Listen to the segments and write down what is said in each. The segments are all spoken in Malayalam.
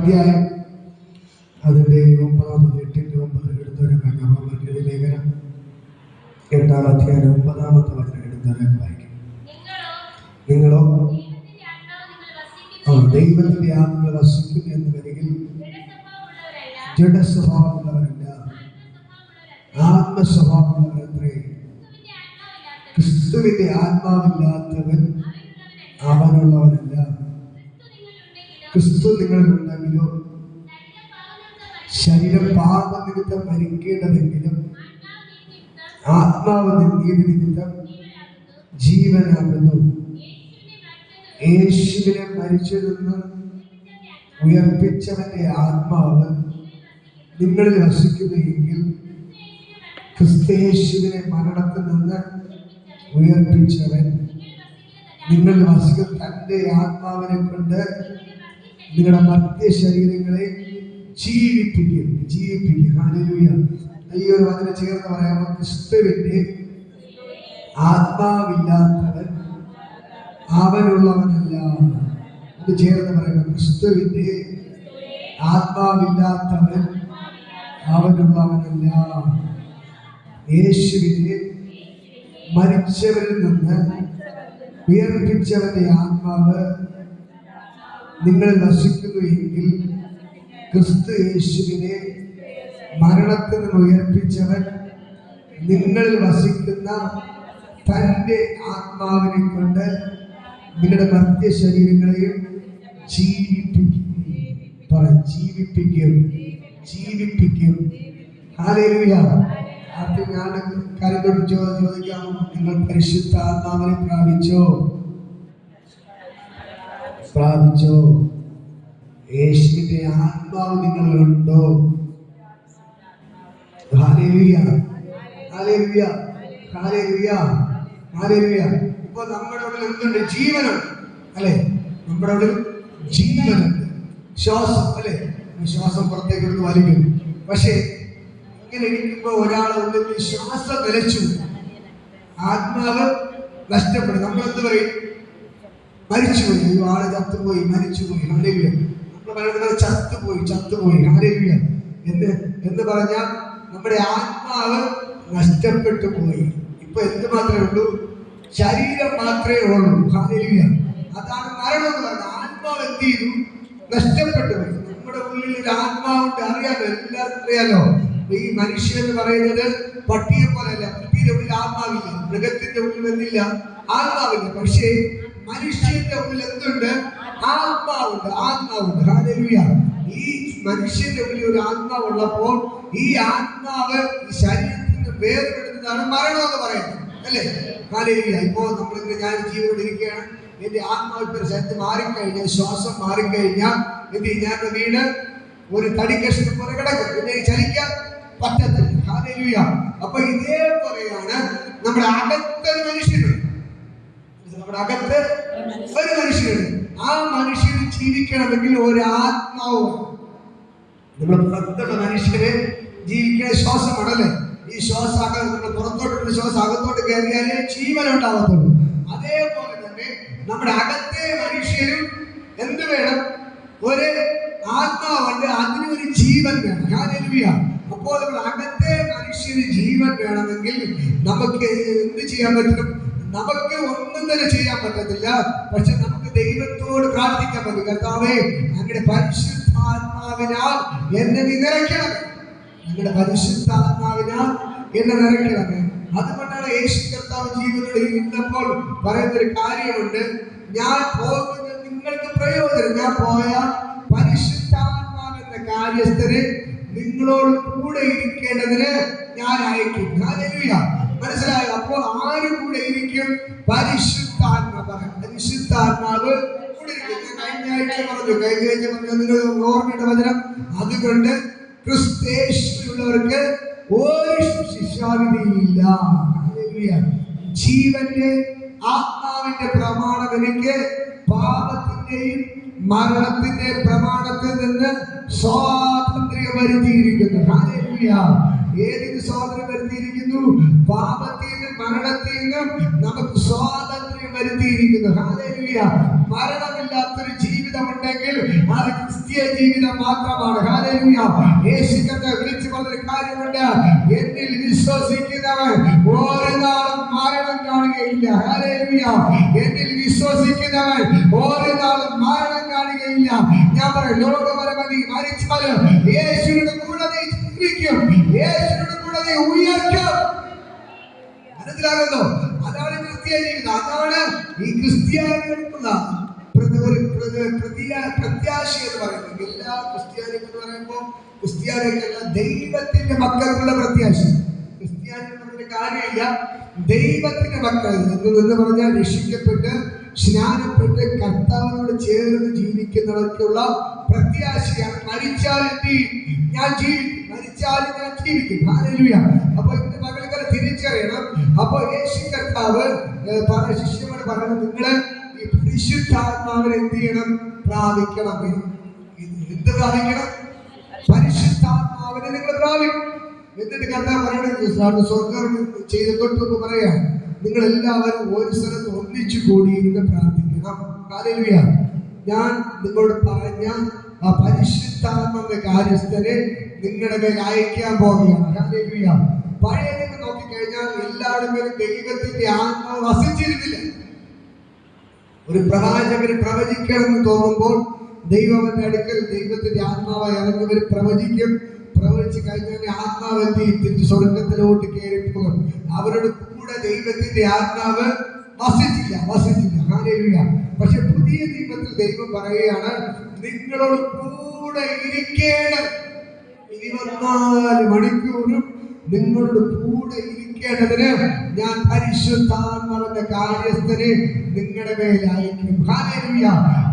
അധ്യായം അതിൻ്റെ 9 എടുത്തവരൊക്കെ റോമർക്ക് ലേഖനം 8-ാം അധ്യായം 9-ാമത്തെ വചനം എടുത്തവരൊക്കെ വായിക്കും. നിങ്ങളോ ദൈവത്തിന്റെ ആത്മാവ് വസിക്കുന്നു എന്ന് വരികിൽ ജഡസ്വഭാവമുള്ളവരല്ല, ആത്മസ്വഭാവമുള്ളവരത്രേ. ക്രിസ്തുവിന്റെ ആത്മാവില്ലാത്തവൻ അവനുള്ളവനല്ല. ക്രിസ്തു നിങ്ങളിലുണ്ടെങ്കിലോ ശരീരം പാപനിമിത്തം മരിക്കേണ്ടതെങ്കിലും ആത്മാവ് നീതി നിമിത്തം ജീവനാകുന്നു. യേശുവിനെ മരിച്ചതെന്ന് ഉയർപ്പിച്ചവന്റെ ആത്മാവ് നിങ്ങളിൽ വസിക്കുന്നുവെങ്കിൽ ക്രിസ്തുയേശുവിനെ മരണത്തിൽ നിന്ന് ഉയർപ്പിച്ചവൻ നിങ്ങളിൽ വസിക്കുന്ന തന്റെ ആത്മാവിനെ കൊണ്ട് നിങ്ങളുടെ മധ്യ ശരീരങ്ങളെ ജീവിപ്പിക്കും. ഹല്ലേലൂയ. ഈ ഒരു വചനം ചേർന്ന് പറയാമോ? ക്രിസ്തുവിന്റെ ആത്മാവില്ലാത്തവൻ അവനുള്ളവനല്ല. അത് ചേർന്ന് പറയണം. ക്രിസ്തുവിന്റെ ആത്മാവില്ലാത്തവൻ അവനുള്ളവനല്ല. യേശുവിനെ മരിച്ചവരിൽ നിന്ന് ഉയർപ്പിച്ചവന്റെ ആത്മാവ് നിങ്ങൾ വസിക്കുന്നു എങ്കിൽ ക്രിസ്തു യേശുവിനെ മരണത്തിൽ നിന്ന് ഉയർപ്പിച്ചവൻ നിങ്ങളിൽ വസിക്കുന്ന തന്റെ ആത്മാവിനെ കൊണ്ട് നിങ്ങളുടെ മധ്യ ശരീരങ്ങളെയും ജീവിപ്പിക്കും. ഹല്ലേലൂയ. ആദ്യം ഞാൻ കാര്യത്തോട് ചോദിക്കാം, നിങ്ങൾ പരിശുദ്ധ ആത്മാവിനെ പ്രാപിച്ചോ? യേശുവിന്റെ ആത്മാവ് നിങ്ങളിലുണ്ടോ? Hallelujah, hallelujah, hallelujah, hallelujah. ഇപ്പൊ നമ്മുടെ ഉള്ളിൽ എന്തുണ്ട്? ജീവനുണ്ട്, അല്ലെ? നമ്മുടെ ഉള്ളിൽ ജീവനുണ്ട്. ശ്വാസം, അല്ലെ? ശ്വാസം പുറത്തേക്ക് എടുത്ത് വലിക്കും. പക്ഷെ ഇങ്ങനെ ഇരിക്കുമ്പോ ഒരാളെ ഉള്ളിൽ ശ്വാസം നിലച്ചു, ആത്മാവ് നഷ്ടപ്പെടും. നമ്മൾ എന്ത് പറയും? മരിച്ചുപോയി, ആള് ചത്തുപോയി, മരിച്ചുപോയി. ഹല്ലേലൂയ. നമ്മൾ പറയുന്നത് ചത്തുപോയി. ഹല്ലേലൂയ എന്ന് പറഞ്ഞാൽ നമ്മുടെ ആത്മാവ് നഷ്ടപ്പെട്ടു പോയി. ഇപ്പൊ എന്ത് മാത്രമേ ഉള്ളൂ? ശരീരം മാത്രമേ ഉള്ളൂ. ഹല്ലേലൂയ. അതാണ് മരണം എന്ന് പറയുന്നത്. ആത്മാവ് എന്ത് ചെയ്തു? നഷ്ടപ്പെട്ടു പോയി. നമ്മുടെ ഉള്ളിൽ ഒരു ആത്മാവുണ്ട്, അറിയാലോ, എല്ലാവർക്കും അറിയാലോ. ഈ മനുഷ്യൻ എന്ന് പറയുന്നത് പട്ടിയെ പോലെയല്ല. പട്ടിയുടെ ഉള്ളിൽ ആത്മാവില്ല, മൃഗത്തിന്റെ ഉള്ളിൽ എന്തില്ല? ആത്മാവില്ല. പക്ഷേ മനുഷ്യന്റെ ഉള്ളിൽ എന്തുണ്ട്? ആത്മാവുണ്ട്. ഹല്ലേലൂയ. ഈ മനുഷ്യന്റെ ഉള്ളിൽ ഒരു ആത്മാവ് ഉള്ളപ്പോൾ ഈ ആത്മാവ് ഈ ശരീരത്തിന് വേർപെടുന്നതാണ് മരണം എന്ന് പറയുന്നത്, അല്ലേ? ഹല്ലേലൂയ. ഇപ്പോ നമ്മളിങ്ങനെ ഞാൻ ജീവനോടിരിക്കുകയാണ്, എന്റെ ആത്മാവിന്റെ ശക്തി മാറിക്കഴിഞ്ഞാൽ, ശ്വാസം മാറിക്കഴിഞ്ഞാൽ ഞാൻ വീട് ഒരു തടിക്കഷ്ണം പോലെ കിടക്കും, പിന്നെ ചലിക്കാൻ പറ്റത്തില്ല. ഹല്ലേലൂയ. അപ്പൊ ഇതേപോലെയാണ് നമ്മുടെ അകത്തൊരു മനുഷ്യനുണ്ട്. നമ്മുടെ അകത്ത് ഒരു മനുഷ്യനുണ്ട്. ആ മനുഷ്യന് ജീവിക്കണമെങ്കിൽ ഒരു ആത്മാവ്. നമ്മുടെ പുറത്തുള്ള മനുഷ്യന് ജീവിക്കുന്ന ശ്വാസമാണല്ലേ? ഈ ശ്വാസം പുറത്തോട്ടുള്ള ശ്വാസം അകത്തോട്ട് കയറിയാലേ ജീവൻ ഉണ്ടാവത്തുള്ളൂ. അതേപോലെ തന്നെ നമ്മുടെ അകത്തെ മനുഷ്യനും എന്ത് വേണം? ഒരു ആത്മാവുണ്ട്, അതിനൊരു ജീവൻ വേണം. ഹല്ലേലൂയ. അപ്പോൾ നമ്മുടെ അകത്തെ മനുഷ്യന് ജീവൻ വേണമെങ്കിൽ നമുക്ക് എന്ത് ചെയ്യാൻ പറ്റും? നമുക്ക് ഒന്നും തന്നെ ചെയ്യാൻ പറ്റത്തില്ല. പക്ഷെ നമുക്ക് ദൈവത്തോട് പ്രാർത്ഥിക്കാൻ പറ്റും. കർത്താവേ, അങ്ങയുടെ പരിശുദ്ധാത്മാവിനാൽ എന്നെ നിറയ്ക്കണമേ. അങ്ങയുടെ പരിശുദ്ധാത്മാവിനാൽ എന്നെ നിറയ്ക്കണമേ. അതുകൊണ്ടാണ് യേശു കർത്താവ് ജീവനോട് ഇരുന്നപ്പോൾ പറയുന്നൊരു കാര്യമുണ്ട്, ഞാൻ പോകുന്നത് നിങ്ങൾക്ക് പ്രയോജനം. ഞാൻ പോയാൽ പരിശുദ്ധാത്മാവെന്ന കാര്യസ്ഥന് നിങ്ങളോട് കൂടെ ഇരിക്കേണ്ടതിന് ഞാൻ അയക്കും. ഹല്ലേലൂയ. മനസ്സിലായോ? അപ്പോൾ ആര് കൂടെ ഇരിക്കും? പരിശുദ്ധാത്മാവ് കൂടെ ഇരിക്കും. കഴിഞ്ഞ ആഴ്ച പറഞ്ഞു നിങ്ങൾ ഓർമ്മയുടെ വചനം. അതുകൊണ്ട് ക്രിസ്തുയേശുവിലുള്ളവർക്ക് ഒരു ശിക്ഷാവിധിയില്ല. ഹല്ലേലൂയ. ജീവന്റെ ആത്മാവിന്റെ പ്രമാണം എനിക്ക് പാപത്തിന്റെയും മരണത്തിന്റെ പ്രമാണത്തിൽ നിന്ന് സ്വാതന്ത്ര്യം വരുത്തിയിരിക്കുന്നു. ഹല്ലേലൂയ. ഏതിന് സ്വാതന്ത്ര്യം വരുത്തിയിരിക്കുന്നു? പാപത്തിൽ നിന്നും മരണത്തിൽ നിന്നും നമുക്ക് സ്വാതന്ത്ര്യം വരുത്തിയിരിക്കുന്നു. ഹല്ലേലൂയ. മരണമില്ലാത്തൊരു ജീവിതമുണ്ട്, ജീവിതമെങ്കിൽ അത് ക്രിസ്തീയ ജീവിതം മാത്രമാണ്. ഹല്ലേലൂയ. യേശു കർത്താവ് വിളിച്ചു പറഞ്ഞൊരു കാര്യമുണ്ട്, എന്നിൽ വിശ്വസിക്കുന്നവൻ ഒരു നാളും മരണം കാണുകയില്ല. ഹല്ലേലൂയ. എന്നിൽ വിശ്വസിക്കുന്നവൻ ഒരു നാളും മരണം കാണുകയില്ല. ഞാൻ പറയും, ലോകപരമായി മരിച്ചാലും യേശുവിന്റെ കൂടെ നീ ജീവിക്കും, യേശുവിന്റെ കൂടെ നീ ഉയർക്കും. മനസ്സിലാകുന്നു? അതാണ് ക്രിസ്തീയ ജീവിതം. അതാണ് ഈ ക്രിസ്ത്യാനികൾക്കുള്ള പ്രത്യാശ എന്ന് പറയുന്നത്. എല്ലാ ക്രിസ്ത്യാനികൾ എന്ന് പറയുമ്പോൾ ക്രിസ്ത്യാനികൾക്കല്ല, ദൈവത്തിന്റെ മക്കൾക്കുള്ള പ്രത്യാശ. ക്രിസ്ത്യാനികളുടെ കാര്യമില്ല, ദൈവത്തിന്റെ മക്കൾ എന്ന് പറഞ്ഞാൽ രക്ഷിക്കപ്പെട്ട് സ്നാനപ്പെട്ട് കർത്താവിനോട് ചേർന്ന് ജീവിക്കുന്നവർക്കുള്ള പ്രത്യാശയാണ്. മരിച്ചാൽ ഞാൻ ജീവിക്കും, മരിച്ചാലും ഞാൻ ജീവിക്കും. ഹല്ലേലൂയ. അപ്പൊ ഇന്ന് മകൾക്ക് തിരിച്ചറിയണം. അപ്പൊ യേശു കർത്താവ് ശിഷ്യന്മാരോട് പറയുന്നത്, നിങ്ങള് ഈ പരിശുദ്ധാത്മാവിനെ എന്ത് ചെയ്യണം? പ്രാപിക്കണം. എന്ത് പ്രാപിക്കണം? പരിശുദ്ധാത്മാവിനെ നിങ്ങൾ പ്രാപിക്കും. എന്നിട്ട് കർത്താവ് പറയുന്നത്, സ്വർഗ്ഗം ചെയ്ത് തൊട്ട് പറയാ, നിങ്ങൾ എല്ലാവരും ഒരു സ്ഥലത്ത് ഒന്നിച്ചു കൂടിയിരുന്ന് പ്രാർത്ഥിക്കണം. ഹല്ലേലൂയ. ഞാൻ നിങ്ങളോട് പറഞ്ഞ ആ പരിശുദ്ധാത്മാവിന്റെ കാര്യസ്ഥനെ നിങ്ങളുടെ മേൽ അയക്കാൻ പോകുകയാണ്. ഹല്ലേലൂയ. പഴയ നിങ്ങൾ നോക്കിക്കഴിഞ്ഞാൽ എല്ലാവരുടെ മേലും ദൈവത്തിന്റെ ആത്മാവ് വസിച്ചിരുന്നില്ല. ഒരു പ്രവാചകന് പ്രവചിക്കണം എന്ന് തോന്നുമ്പോൾ ദൈവത്തിന്റെ അടുക്കൽ ദൈവത്തിന്റെ ആത്മാവ് ഇറങ്ങുന്നവർ പ്രവചിക്കും. പ്രവചിച്ച് കഴിഞ്ഞാൽ ആത്മാവ് തിരിച്ച് സ്വർഗത്തിലോട്ട് കയറിപ്പോകും. അവരുടെ കൂടെ ദൈവത്തിന്റെ ആത്മാവ് വസിച്ചില്ല. ഹല്ലേലൂയ. പക്ഷെ പുതിയ നിയമത്തിൽ ദൈവം പറയുകയാണ്, നിങ്ങളോട് കൂടെ ഇരിക്കേണ്ടത് 24 മണിക്കൂറും നിങ്ങളുടെ കൂടെ ഇരിക്കേണ്ടതിന് ഞാൻ പരിശുദ്ധാത്മാവിന്റെ കാര്യസ്ഥനെ നിങ്ങളുടെ മേൽ അയക്കും. ഹല്ലേലൂയ.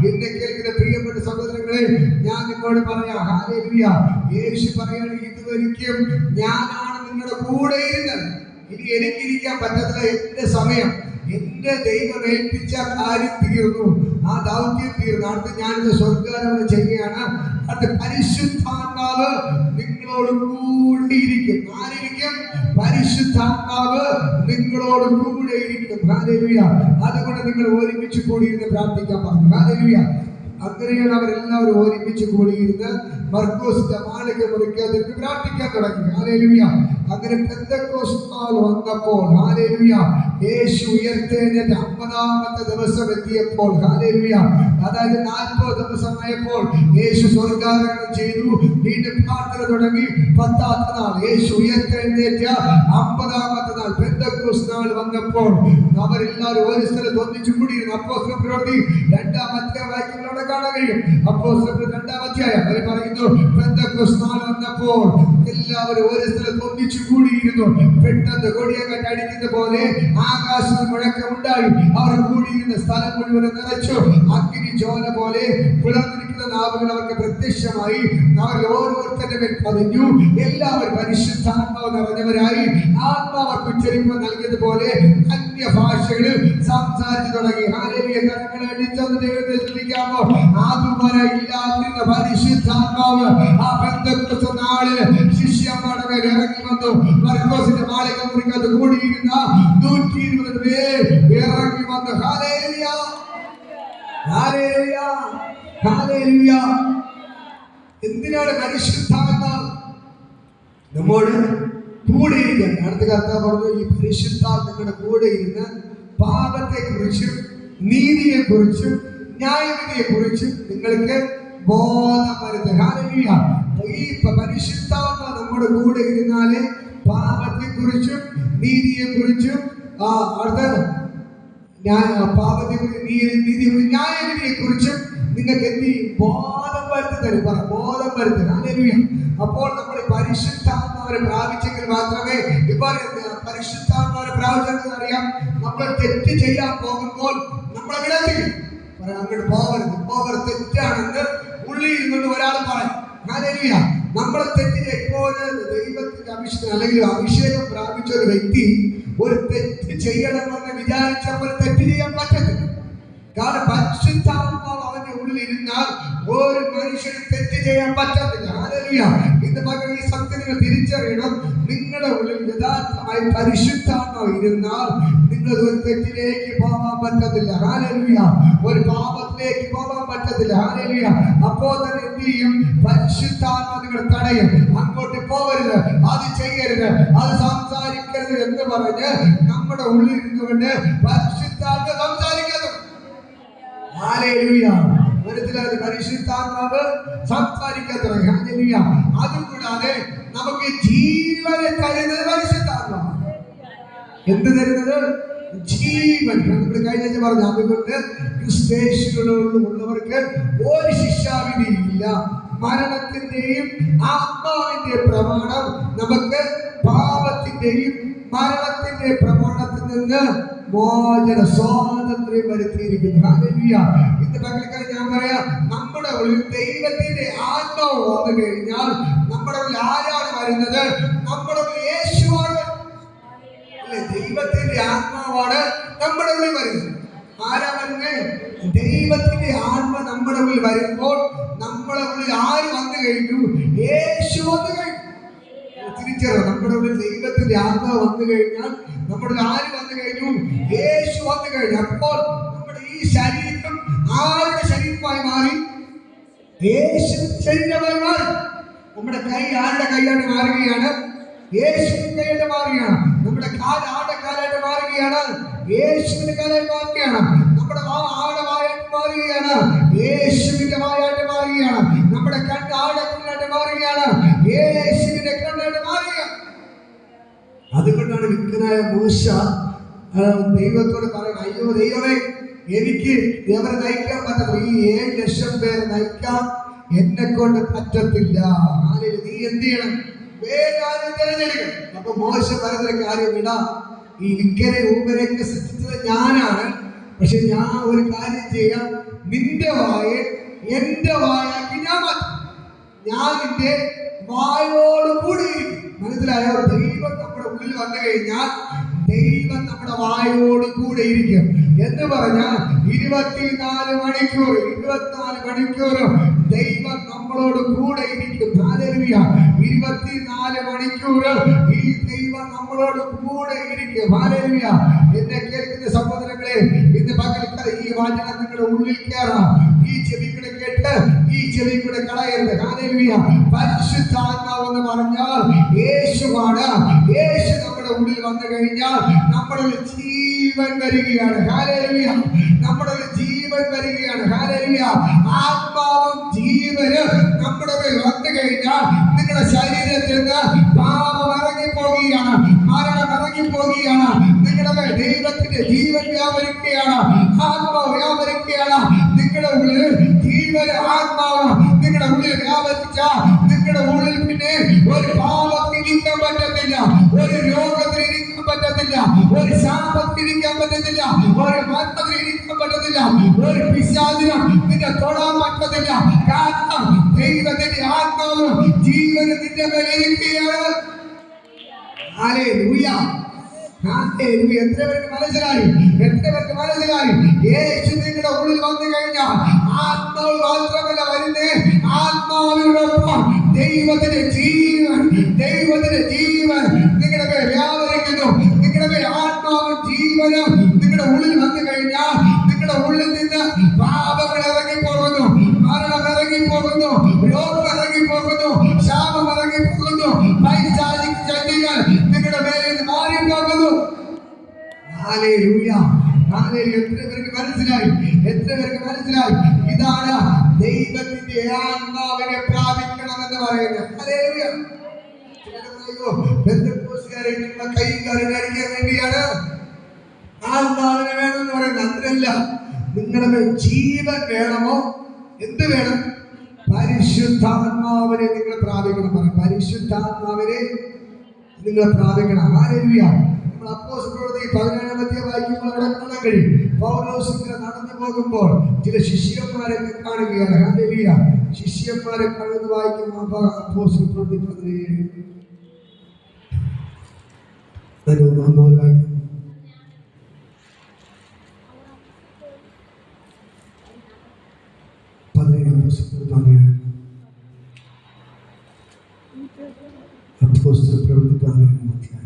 എന്നെ കേൾക്കുന്ന പ്രിയപ്പെട്ട സഹോദരങ്ങളെ, ഞാൻ നിങ്ങളോട് പറയാം, ഹല്ലേലൂയ. യേശു പറയാണ്, ഇതുവരെയ്ക്കും ഞാനാണ് നിങ്ങളുടെ കൂടെ ഇരുന്നത്. ഇനി എനിക്കിരിക്കാൻ പറ്റത്തില്ല. എന്റെ സമയം, എന്റെ ദൈവം ഏൽപ്പിച്ച കാര്യം തീർന്നു, ആ ദൗത്യം തീർന്നു. അടുത്ത് ഞാനിത് സ്വർഗ്ഗാരോഹണം ചെയ്യുകയാണ്. അത് പരിശുദ്ധാത്മാവ് നിങ്ങളോട് കൂടെ ഇരിക്കും. ആരിരിക്കും? പരിശുദ്ധാത്മാവ് നിങ്ങളോട് കൂടെ ഇരിക്കും. ഹല്ലേലൂയ. അതുകൊണ്ട് നിങ്ങൾ ഒരുമിച്ച് കൂടിയിരുന്ന് പ്രാർത്ഥിക്കാൻ പറഞ്ഞു. ഹല്ലേലൂയ. അങ്ങനെയാണ് അവരെല്ലാവരും ഒരുമിച്ച് കൂടിയിരുന്ന് മർക്കോസിന്റെ മാളിക മുറിക്കാതിരുന്ന് പ്രാർത്ഥിക്കാൻ തുടങ്ങി. ഹല്ലേലൂയ. അങ്ങനെ പെന്തക്കോസ്ത് നാൾ വന്നപ്പോൾ, ഹല്ലേലൂയ, യേശു ഉയർത്തെഴുന്നേറ്റ 50-ാമത്തെ ദിവസം എത്തിയപ്പോൾ, ഹല്ലേലൂയ, അതായത് 40 ദിവസമായപ്പോൾ യേശു സ്വർഗ്ഗാരോഹണം ചെയ്തു. വീണ്ടും പ്രാർത്ഥന തുടങ്ങി. 10-ാമത്തെ നാൾ യേശു ഉയർത്തെഴുന്നേറ്റ 50-ാമത്തെ നാൾ പെന്തക്കോസ്ത് നാൾ വന്നപ്പോൾ അവരെല്ലാവരും ഒരു സ്ഥലത്ത് ഒന്നിച്ചു കൂടിയിരുന്നു. അപ്പോസ്തല പ്രവൃത്തി 2-ാം അധ്യായം വായിക്കുന്നവരോട് കാണാൻ കഴിയും. അപ്പോസ്തല പ്രവൃത്തി 2-ാം അധ്യായം അവർ പറയുന്നു, പെന്തക്കോസ്ത് നാൾ വന്നപ്പോൾ എല്ലാവരും ഒരു സ്ഥലത്ത് ഒന്നിച്ചു കൂടിയിരുന്നു. പെട്ടെന്ന് കൊടിയകാറ്റ് അടിക്കുന്ന പോലെ ആകാശത്ത് മുഴക്കമുണ്ടായി. അവർ കൂടിയിരുന്ന സ്ഥലം മുഴുവൻ നിറച്ചു. അഗ്നി ജ്വാല പോലെ പിളർന്നിരിക്കുന്ന നാവുകൾ അവർക്ക് പ്രത്യക്ഷമായി. അവർ ഓരോരുത്തരുടെ മേൽ പതിഞ്ഞു. എല്ലാവരും പരിശുദ്ധാത്മാവ് നിറഞ്ഞവരായി. ആത്മാവർക്ക് ഉച്ചരിപ്പ് നൽകിയതുപോലെ അന്യഭാഷകളിൽ സംസാരിച്ചു തുടങ്ങി. ഹല്ലേലൂയ. കരങ്ങളെ അടിച്ചൊന്ന് ദൈവത്തെ സ്തുതിക്കാമോ? അതുവരെ ഇല്ലാതിരുന്ന പരിശുദ്ധാത്മാവ് ആ പെന്തക്കോസ്ത് നാളിൽ ശിഷ്യന്മാരുടെ മേൽ ഇറങ്ങി വന്നു. മർക്കോസിന്റെ മാളിക മുറിക്കകത്ത് കൂടിയിരുന്ന 120 പേർ ഇറങ്ങി വന്നു. ഹല്ലേലൂയ. ഹല്ലേലൂയ. ഹല്ലേലൂയ. എന്തിനാണ് പരിശുദ്ധാത്മാവ് നമ്മോട് കൂടെ ഇരിക്കാൻ? അടുത്ത കർത്താവ് പറഞ്ഞു, ഈ പരിശുദ്ധാത്മാവ് നിങ്ങളുടെ കൂടെ ഇരുന്ന് പാപത്തെ കുറിച്ചും നീതിയെ കുറിച്ചും ന്യായവിധിയെ കുറിച്ചും നിങ്ങൾക്ക് ബോധം വരുത്തുക. ഹല്ലേലൂയ. ഈ പരിശുദ്ധാത്മാവ് നമ്മുടെ കൂടെ ഇരുന്നാല് പാപത്തെ കുറിച്ചും നീതിയെ കുറിച്ചും ന്യായവിധിയെ കുറിച്ചും നിങ്ങൾക്ക് എന്ത് ചെയ്യും? ബോധം വരുത്തി തരും. ബോധം വരുത്തുക. ഹല്ലേലൂയ. അപ്പോൾ നമ്മൾ പരിശുദ്ധാത്മാവിനെ പ്രാപിച്ചെങ്കിൽ മാത്രമേ പരിശുദ്ധാത്മാവിനെ പ്രാപിച്ചെങ്കിൽ അറിയാം, നമ്മൾ തെറ്റ് ചെയ്യാൻ പോകുമ്പോൾ നമ്മളെ വിടത്തില്ല. അങ്ങോട്ട് പോകരുത്, തെറ്റാണെന്ന് ഉള്ളിൽ ഇരുന്നുകൊണ്ട് ഒരാൾ പറയും. ഹല്ലേലൂയ. നമ്മളെ തെറ്റ് ഇപ്പോൾ ദൈവത്തിന്റെ അഭിഷേകം അല്ലെങ്കിൽ അഭിഷേകം പ്രാപിച്ച ഒരു വ്യക്തി ഒരു തെറ്റ് ചെയ്യണമെന്ന് വിചാരിച്ചപ്പോൾ തെറ്റ് ചെയ്യാൻ പറ്റത്തില്ല. കാരണം പരിശുദ്ധാത്മാവ് അവന്റെ ഉള്ളിൽ ഇരുന്നാൽ ഒരു മനുഷ്യന് തെറ്റ് ചെയ്യാൻ പറ്റത്തില്ല. ഹല്ലേലൂയ. ഇന്ന് പകരം ഈ സത്യം നിങ്ങൾ തിരിച്ചറിയണം. നിങ്ങളുടെ ഉള്ളിൽ യഥാർത്ഥമായി പരിശുദ്ധാത്മാവ് ഇരുന്നാൽ ഒരു തെറ്റിലേക്ക് പോകാൻ പറ്റത്തില്ല. ഹല്ലേലൂയ. ഒരു പാപത്തിലേക്ക് പോകാൻ പറ്റത്തില്ല. ഹല്ലേലൂയ. അപ്പോൾ തന്നെ എന്ത് ചെയ്യും? പരിശുദ്ധാത്മാവ് നിങ്ങളെ തടയും. അങ്ങോട്ട് പോകരുത്, അത് ചെയ്യരുത്, അത് സംസാരിക്കരുത് എന്ന് പറഞ്ഞ് നമ്മുടെ ഉള്ളിൽ ഇരുന്നുകൊണ്ട് പരിശുദ്ധാത്മാവ് സംസാരിക്കുന്നു. ഹല്ലേലൂയ. മനസ്സിലായത്? പരിശുദ്ധാത്മാവ് സംസാരിക്കാൻ തുടങ്ങി. ഹല്ലേലൂയ. അതുകൂടാതെ നമുക്ക് ജീവനെ തരുന്നത് പരിശുദ്ധാത്മാവ്. എന്ത് തരുന്നത്? ജീവൻ. നമ്മൾ കഴിഞ്ഞ പറഞ്ഞു, അതുകൊണ്ട് ക്രിസ്തേശുള്ളവർക്ക് ഒരു ശിക്ഷാവിധിയും ഇല്ല. മരണത്തിന്റെയും ആത്മാവിന്റെ പ്രമാണം നമുക്ക് പാപത്തിന്റെയും മരണത്തിന്റെ പ്രമാണത്തിൽ നിന്ന് മോചന സ്വാതന്ത്ര്യം വരുത്തിയിരിക്കുന്നു. ഹല്ലേലൂയ. ഇന്ന് പകൽക്കാലം ഞാൻ പറയാം, നമ്മുടെ ഉള്ളിൽ ദൈവത്തിന്റെ ആത്മാവ് വന്നു കഴിഞ്ഞാൽ നമ്മുടെ ഉള്ളിൽ ആരാണ് വരുന്നത്? നമ്മുടെ ഉള്ളിൽ യേശുവാണ്. അല്ലെ? ദൈവത്തിന്റെ ആത്മാവാണ് നമ്മുടെ ഉള്ളിൽ വരുന്നത്. ആരാ വരുന്നത്? ദൈവത്തിന്റെ ആത്മ നമ്മുടെ ഉള്ളിൽ വരുമ്പോൾ നമ്മുടെ ഉള്ളിൽ ആര് വന്നു കഴിഞ്ഞു? യേശു വന്നു കഴിഞ്ഞു. തിരിച്ചറിയാം, നമ്മുടെ ഉള്ളിൽ ദൈവത്തിന്റെ ആത്മാവ് വന്നു കഴിഞ്ഞാൽ നമ്മുടെ ആര് വന്നു കഴിഞ്ഞു? യേശു വന്നു കഴിഞ്ഞു. അപ്പോൾ നമ്മുടെ ഈ ശരീരം ആരുടെ ശരീരമായി മാറി? യേശു ശരീരമായി മാറി. നമ്മുടെ കൈ ആരുടെ കൈയായിട്ട് മാറുകയാണ്? യേശുവിന്റെ കൈയായിട്ട് മാറുകയാണ്. നമ്മുടെ കാൽ ആരുടെ കാലായിട്ട് മാറുകയാണ്? യേശുവിന്റെ കാലായിട്ട് മാറുകയാണ്. നമ്മുടെ വാ ആരുടെ വായായിട്ട് മാറുകയാണ്? യേശുവിന്റെ വായായിട്ട് മാറുകയാണ്. നമ്മുടെ കണ്ണ് ആരുടെ കണ്ണായിട്ട് മാറുകയാണ്? യേശുവിന്റെ കണ്ണായിട്ട് മാറുകയാണ്. അതുകൊണ്ടാണ് വിക്കനായ മോശ ദൈവത്തോട് പറയുന്നത്, അയ്യോ ദൈവമേ, എനിക്ക് ഇവരെ നയിക്കാൻ പറ്റത്തില്ല, ഈ 7 ലക്ഷം പേരെ നയിക്കാൻ എന്നെ കൊണ്ട് പറ്റത്തില്ല. നീ എന്ത് ചെയ്യണം? വേഗം തിരഞ്ഞെടുക്കണം. അപ്പൊ മോശ പറയുന്ന കാര്യം ഇടാ, ഈ വിക്കനെ ഊബരൊക്കെ സൃഷ്ടിച്ചത് ഞാനാണ്, പക്ഷെ ഞാൻ ഒരു കാര്യം ചെയ്യാം, നിന്റെ വായെ എന്റെ വായാക്കി ഞാൻ മാറ്റും. ഞാൻ നിന്റെ വായോട് കൂടി. മനസ്സിലായോ? ദൈവം നമ്മുടെ ഉള്ളിൽ വന്നു കഴിഞ്ഞാൽ ദൈവം നമ്മുടെ വായോട് കൂടെ ഇരിക്കും എന്ന് പറഞ്ഞാൽ 24 മണിക്കൂറും ദൈവം നമ്മളോട് കൂടെ ഇരിക്കും. ഹല്ലേലൂയ. 24 മണിക്കൂറും ഈ ദൈവം നമ്മളോട് കൂടെ ഇരിക്കും. ഹല്ലേലൂയ. എന്നെ കേൾക്കുന്ന സഹോദരങ്ങളെ, ഇന്ന് പകൽക്കാലം ഈ വചനം നിങ്ങളുടെ ഉള്ളിൽ കയറണം. ഈ ചെവി കൂടെ കേട്ട് ഈ ചെവി കൂടെ കളയരുത്. ഹല്ലേലൂയ. പരിശുദ്ധാത്മാവ് എന്ന് പറഞ്ഞാൽ യേശുവാണ്. യേശു നമ്മുടെ ഉള്ളിൽ വന്നു കഴിഞ്ഞാൽ നമ്മുടെ ജീവൻ വരികയാണ്. ഹല്ലേലൂയ. നമ്മുടെ ജീവൻ വരികയാണ്. ഹല്ലേലൂയ. ആത്മാവും ജീവനും നമ്മുടെ മേൽ വന്നു കഴിഞ്ഞാൽ നിങ്ങളുടെ ശരീരത്തിൽ നിന്ന് പാപം ഇറങ്ങിപ്പോകുകയാണ്, മരണം ഇറങ്ങിപ്പോകുകയാണ്. നിങ്ങളുടെ മേൽ ദൈവത്തിന്റെ ജീവൻ വ്യാപരിക്കുകയാണ്, ആത്മാവ് വ്യാപരിക്കുകയാണ്. നിങ്ങളുടെ ഉള്ളിൽ ജീവൻ ആത്മാവ് നിങ്ങളുടെ ഉള്ളിൽ വ്യാപരിച്ച നിങ്ങളുടെ ഉള്ളിൽ പിന്നെ ഒരു പാപത്തിരിക്കാൻ പറ്റത്തില്ല, ഒരു രോഗത്തിലിരിക്കാൻ പറ്റത്തില്ല, ഒരു ശാപത്തിരിക്കാൻ പറ്റത്തില്ല, ഒരു മരണത്തിലിരിക്കാൻ പറ്റത്തില്ല, ഒരു പിശാചിനും നിന്നെ തൊടാൻ പറ്റത്തില്ല. കാരണം ദൈവത്തിന്റെ ആത്മാവ് ജീവന് നിന്റെ മേലിരിക്കുകയാണ്. ഹല്ലേലൂയ. എത്ര പേർക്ക് മനസ്സിലായി? യേശു നിങ്ങളുടെ ഉള്ളിൽ വന്നു കഴിഞ്ഞാൽ ആത്മാവ് മാത്രമല്ല വരുന്നേ, ആത്മാവിനോടൊപ്പം ദൈവത്തിന്റെ ജീവൻ നിങ്ങളുടെ മേൽ വ്യാപരിക്കുന്നു. നിങ്ങളുടെ മേൽ ആത്മാവും ജീവനും നിങ്ങളുടെ ഉള്ളിൽ വന്നു കഴിഞ്ഞാൽ നിങ്ങളുടെ ഉള്ളിൽ നിന്ന് പാപങ്ങൾ ഇറങ്ങിപ്പോകുന്നു, മരണം ഇറങ്ങിപ്പോകുന്നു, രോഗം ഇറങ്ങിപ്പോകുന്നു, ശാപം ഇറങ്ങിപ്പോകുന്നു, പൈശാചിക ശക്തികൾ നിങ്ങളുടെ മേലിൽ നിന്ന് മാറിപ്പോകുന്നു. ഹല്ലേലൂയ. എത്ര പേർക്ക് മനസ്സിലായി? ഇതാണ് ദൈവത്തിന്റെ ആത്മാവിനെ പ്രാപിക്കണമെന്ന് പറയുന്നത്. ഹല്ലേലൂയ. പെന്തക്കോസ്തുകാരെ നിങ്ങളുടെ കൈകാര്യം അടിക്കാൻ വേണ്ടിയാണ് ആത്മാവിനെ വേണമെന്ന് പറയുന്നത്. അതിനല്ല. നിങ്ങളുടെ മേൽ ജീവൻ വേണമോ? എന്ത് വേണം? പരിശുദ്ധാത്മാവിനെ നിങ്ങൾ പ്രാപിക്കണം. പരിശുദ്ധാത്മാവിനെ നിങ്ങൾ പ്രാപിക്കണം. ഹല്ലേലൂയ. അപ്പോസ്തലപ്രവൃത്തി 17-ാം അധ്യായം വായിക്കുമ്പോൾ അവിടെ കാണാൻ കഴിയും, പൗലോസ് നടന്നു പോകുമ്പോൾ ചില ശിഷ്യന്മാരെ കാണുകയാണ്. ഹല്ലേലൂയ. ശിഷ്യന്മാരെ കടന്നു വായിക്കുമ്പോൾ അപ്പോസ്തലപ്രവൃത്തി 17 വായിക്കും. അപ്പോസ്തലപ്രവൃത്തി 17-ാം അധ്യായം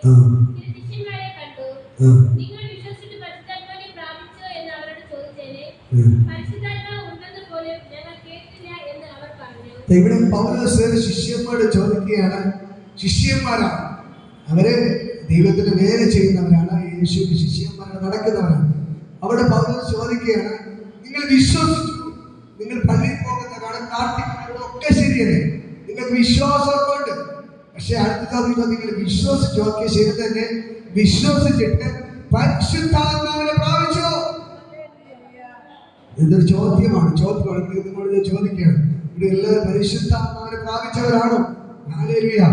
ശിഷ്യന്മാരെ കണ്ടു. നിങ്ങൾ വിശ്വസിച്ചിട്ട് പരിശുദ്ധാത്മാവിനെ പ്രാപിച്ചോ എന്ന് അവരോട് ചോദിച്ചേനെ. പരിശുദ്ധാത്മാവ് ഉണ്ടെന്ന് പോലും ഞങ്ങൾ കേട്ടില്ല എന്ന് അവർ പറഞ്ഞു. ഇവിടെ പൗലോസ് ശിഷ്യന്മാരോട് ചോദിക്കുകയാണ്. ശിഷ്യന്മാരാണ് അവര്, ദൈവത്തിന് വേല ചെയ്യുന്നവരാണ്, യേശുവിന്റെ ശിഷ്യന്മാരാണ്, നടക്കുന്നവരാണ്. അവിടെ പൗലോസ് ചോദിക്കുകയാണ്, നിങ്ങൾ വിശ്വസിച്ചു, നിങ്ങൾ പള്ളിയിൽ പോകുന്നവരാണ്, പ്രാർത്ഥിക്കുന്നവരും ഒക്കെ ശരിയല്ലേ, നിങ്ങൾക്ക് വിശ്വാസമൊക്കെ ഉണ്ട്. പക്ഷെ അടുത്ത ചോദ്യം, നിങ്ങൾ വിശ്വസിച്ചു, ഒക്കെ ശരി തന്നെ, വിശ്വസിച്ചിട്ട് പരിശുദ്ധാത്മാവിനെ പ്രാപിച്ചോ? എന്തൊരു ചോദ്യമാണ്. നിങ്ങളോട് ചോദിക്കുകയാണ്, ഇവിടെ എല്ലാവരും പരിശുദ്ധാത്മാവിനെ പ്രാപിച്ചവരാണോ? ഹല്ലേലൂയ.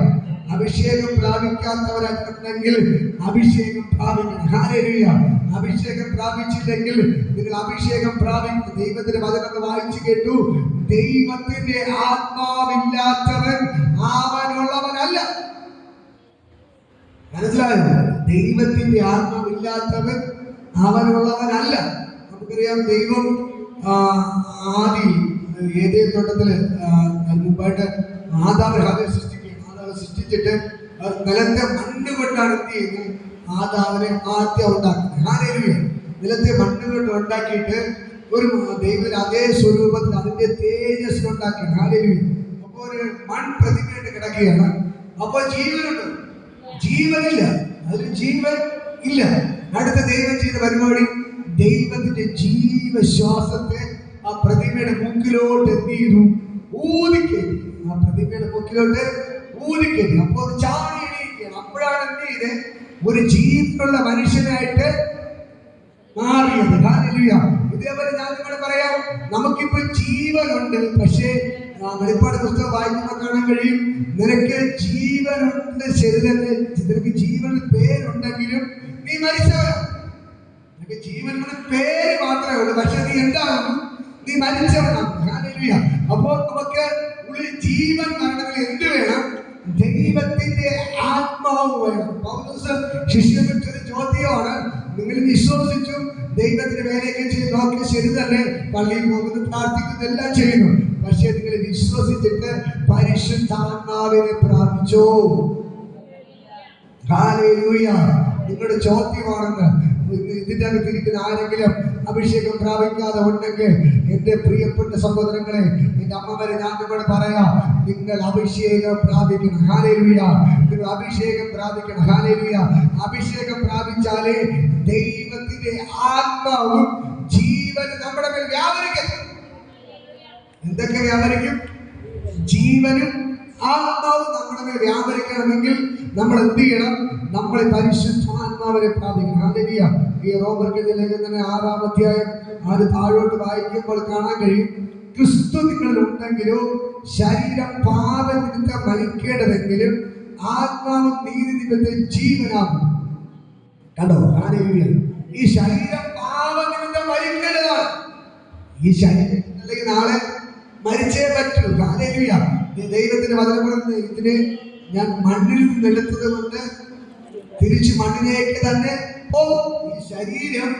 അഭിഷേകം പ്രാപിക്കാത്തവരാണെങ്കിൽ അഭിഷേകം പ്രാപിക്കണം. ഹല്ലേലൂയ. അഭിഷേകം പ്രാപിച്ചില്ലെങ്കിൽ നിങ്ങൾ അഭിഷേകം പ്രാപിക്കും. ദൈവത്തിന്റെ വചനം വായിച്ചു കേട്ടു, ദൈവത്തിന്റെ ആത്മാവില്ലാത്തവൻ അവനുള്ളവനല്ല. മനസ്സിലായോ? ദൈവത്തിന്റെ ആത്മാവില്ലാത്തവൻ അവനുള്ളവനല്ല. നമുക്കറിയാം, ദൈവം ആദി ഏതേൻ തോട്ടത്തില് മുമ്പായിട്ട് ആദാമിനെ സൃഷ്ടിച്ചിട്ട് നിലത്തെ മണ്ണ് കൊണ്ടാണ് എന്ത് ചെയ്യുന്നത്? ആദാമിനെ ആദ്യം ഉണ്ടാക്കുന്നത്. ഹല്ലേലൂയ. നിലത്തെ മണ്ണ് കൊണ്ട് ഉണ്ടാക്കിയിട്ട് ഒരു ദൈവത്തിന് അതേ സ്വരൂപത്തിൽ അതിന്റെ തേജസ് ഉണ്ടാക്കിയാണ്. ഹല്ലേലൂയ. അപ്പൊ ഒരു മൺപ്രതിമയായിട്ട് കിടക്കുകയാണ്. അപ്പൊ ജീവനുണ്ട്, ജീവനില്ല, അതിൽ ജീവൻ ഇല്ല. അടുത്ത ദൈവം ചെയ്ത പരിപാടി, ദൈവത്തിന്റെ ജീവശ്വാസത്തെ ആ പ്രതിമയുടെ മൂക്കിലോട്ട് എന്ത് ചെയ്തു? ഊതിക്കേറ്റി. ആ പ്രതിമയുടെ മൂക്കിലോട്ട് ഊതിക്കേറ്റി. അപ്പൊ അത് ചാടി എണീക്കുകയാണ്. അപ്പോഴാണ് എന്ത് ചെയ്ത് ഒരു ജീവനുള്ള മനുഷ്യനായിട്ട് മാറിയത്. ഹല്ലേലൂയ. ഇതേപോലെ ഞാൻ നിങ്ങളെ പറയാം, നമുക്കിപ്പോ ജീവനുണ്ട്. പക്ഷേ വെളിപ്പാട് പുസ്തകം വായിക്കുമ്പോൾ കാണാൻ കഴിയും, നിനക്ക് ജീവനുണ്ട്, ശരി തന്നെ, നിനക്ക് ജീവൻ പേരുണ്ടെങ്കിലും നീ മരിച്ചവനാണ്. നിനക്ക് ജീവൻ പേര് മാത്രമേ ഉള്ളൂ, പക്ഷെ നീ എന്താകുന്നു? നീ മരിച്ചവനാണ്. ഹല്ലേലൂയ. അപ്പോൾ നമുക്ക് ഉള്ളിൽ ജീവൻ വരണമെങ്കിൽ എന്ത് വേണം? ദൈവത്തിന്റെ ആത്മാവ് വേണം. പൗലോസ് ശിഷ്യന്മാരുടെ ചോദ്യമാണ്, നിങ്ങൾ വിശ്വസിച്ചു, ദൈവത്തിന്റെ വേലയൊക്കെ ചെയ്ത് നോക്കി, ശരി തന്നെ, പള്ളിയിൽ പോകുന്നു, പ്രാർത്ഥിക്കുന്നു, എല്ലാം ചെയ്യുന്നു, പക്ഷെ നിങ്ങൾ വിശ്വസിച്ചിട്ട് പരിശുദ്ധാത്മാവിനെ പ്രാപിച്ചോ? ഹല്ലേലൂയ. നിങ്ങളുടെ ചോദ്യമാണെന്ന്. ഇതിന്റെ അകത്തിരിക്കുന്ന ആരെങ്കിലും അഭിഷേകം പ്രാപിക്കാതെ ഉണ്ടെങ്കിൽ, എന്റെ പ്രിയപ്പെട്ട സഹോദരങ്ങളെ, എന്റെ അമ്മമാരെ, ഞാൻ നിങ്ങളോട് പറയാം, നിങ്ങൾ അഭിഷേകം പ്രാപിക്കണം. ഹല്ലേലൂയ. നിങ്ങൾ അഭിഷേകം പ്രാപിക്കണം. ഹല്ലേലൂയ. അഭിഷേകം പ്രാപിച്ചാലേ ദൈവത്തിന്റെ ആത്മാവും ജീവൻ നമ്മുടെ മേൽ വ്യാപരിക്കും. എന്തൊക്കെ വ്യാപരിക്കും? ജീവനും ആത്മാവും നമ്മുടെ മേൽ വ്യാപരിക്കണമെങ്കിൽ നമ്മൾ എന്ത് ചെയ്യണം? നമ്മൾ പരിശുദ്ധാത്മാവിനെ പ്രാപിക്കണം. ഹല്ലേലൂയ. ഈ റോമർക്കെഴുതിയ ലേഖനം 6-ാം അധ്യായം അത് താഴോട്ട് വായിക്കുമ്പോൾ കാണാൻ കഴിയും, ക്രിസ്തു നിങ്ങളിൽ ഉണ്ടെങ്കിലോ ശരീരം പാപനിമിത്തം മരിക്കേണ്ടതെങ്കിലും ആത്മാവ് നീതി നിമിത്തം ജീവനാകും. കണ്ടോ? ഹല്ലേലൂയ. ഈ ശരീരം പാപനിമിത്തം മരിക്കേണ്ടതാണ്. ഈ ശരീരം അല്ലെങ്കിൽ നാളെ മരിച്ചേ പറ്റൂ. ഹല്ലേലൂയ. ദൈവത്തിന്റെ വചനം പറയുന്നത്, ഇതിനെ ഞാൻ മണ്ണിൽ നിന്ന് എടുത്തത് കൊണ്ട് തിരിച്ച് മണ്ണിലേക്ക് തന്നെ പോകും. ഈ ശരീരം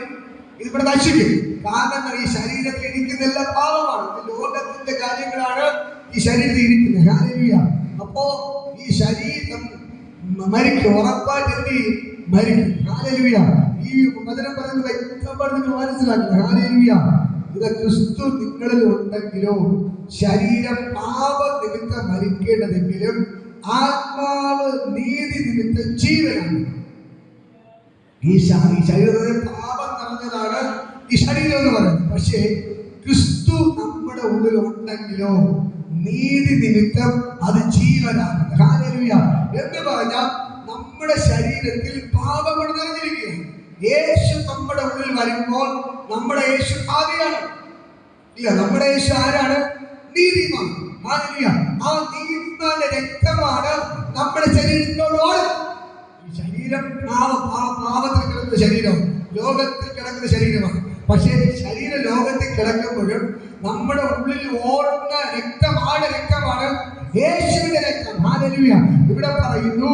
ഇതിവിടെ നശിക്കും. കാരണം ഈ ശരീരത്തിൽ ഇരിക്കുന്നെല്ലാം പാപമാണ്, ലോകത്തിന്റെ കാര്യങ്ങളാണ് ഈ ശരീരത്തിൽ ഇരിക്കുന്നത്. ഹല്ലേലൂയ. അപ്പോ ഈ ശരീരം മരിക്കും, ഉറപ്പായിട്ട് എന്ത് ചെയ്യും? മരിക്കും. ഹല്ലേലൂയ. ഈ വചനം പറയുന്നത് വ്യക്തമായിട്ട് നിങ്ങൾ മനസ്സിലാക്കണം. ഹല്ലേലൂയ. ഇത് ക്രിസ്തു നിങ്ങളിൽ ഉണ്ടെങ്കിലോ ശരീരം പാപ നിമിത്തം മരിക്കേണ്ടതെങ്കിലും ആത്മാവ് നീതി നിമിത്തം ജീവനാണ്. ഈ ശരീരത്തിൽ പാപം നിറഞ്ഞതാണ് ഈ ശരീരം എന്ന് പറയുന്നത്. പക്ഷേ ക്രിസ്തു നമ്മുടെ ഉള്ളിൽ ഉണ്ടെങ്കിലോ നീതി നിമിത്തം അത് ജീവനാണ്. ഹല്ലേലൂയ. എന്ന് പറഞ്ഞാൽ നമ്മുടെ ശരീരത്തിൽ പാപങ്ങൾ നിറഞ്ഞിരിക്കുകയാണ്. യേശു നമ്മുടെ ഉള്ളിൽ വരുമ്പോൾ നമ്മുടെ യേശു ആദിയാണ്. ഇല്ല, നമ്മുടെ യേശു ആരാണ്? നീതിമാൻ. ഹല്ലേലൂയ. ആ നീതിമാന്റെ രക്തമാണ് നമ്മുടെ ശരീരത്തോട്. ഈ ശരീരം പാപത്തിൽ കിടക്കുന്ന ശരീരം, ലോകത്തിൽ കിടക്കുന്ന ശരീരമാണ്. പക്ഷേ ശരീര ലോകത്തിൽ കിടക്കുമ്പോഴും നമ്മുടെ ഉള്ളിൽ ഓടുന്ന രക്തമാണ് യേശുവിന്റെ രക്തം. ഹല്ലേലൂയ. ഇവിടെ പറയുന്നു,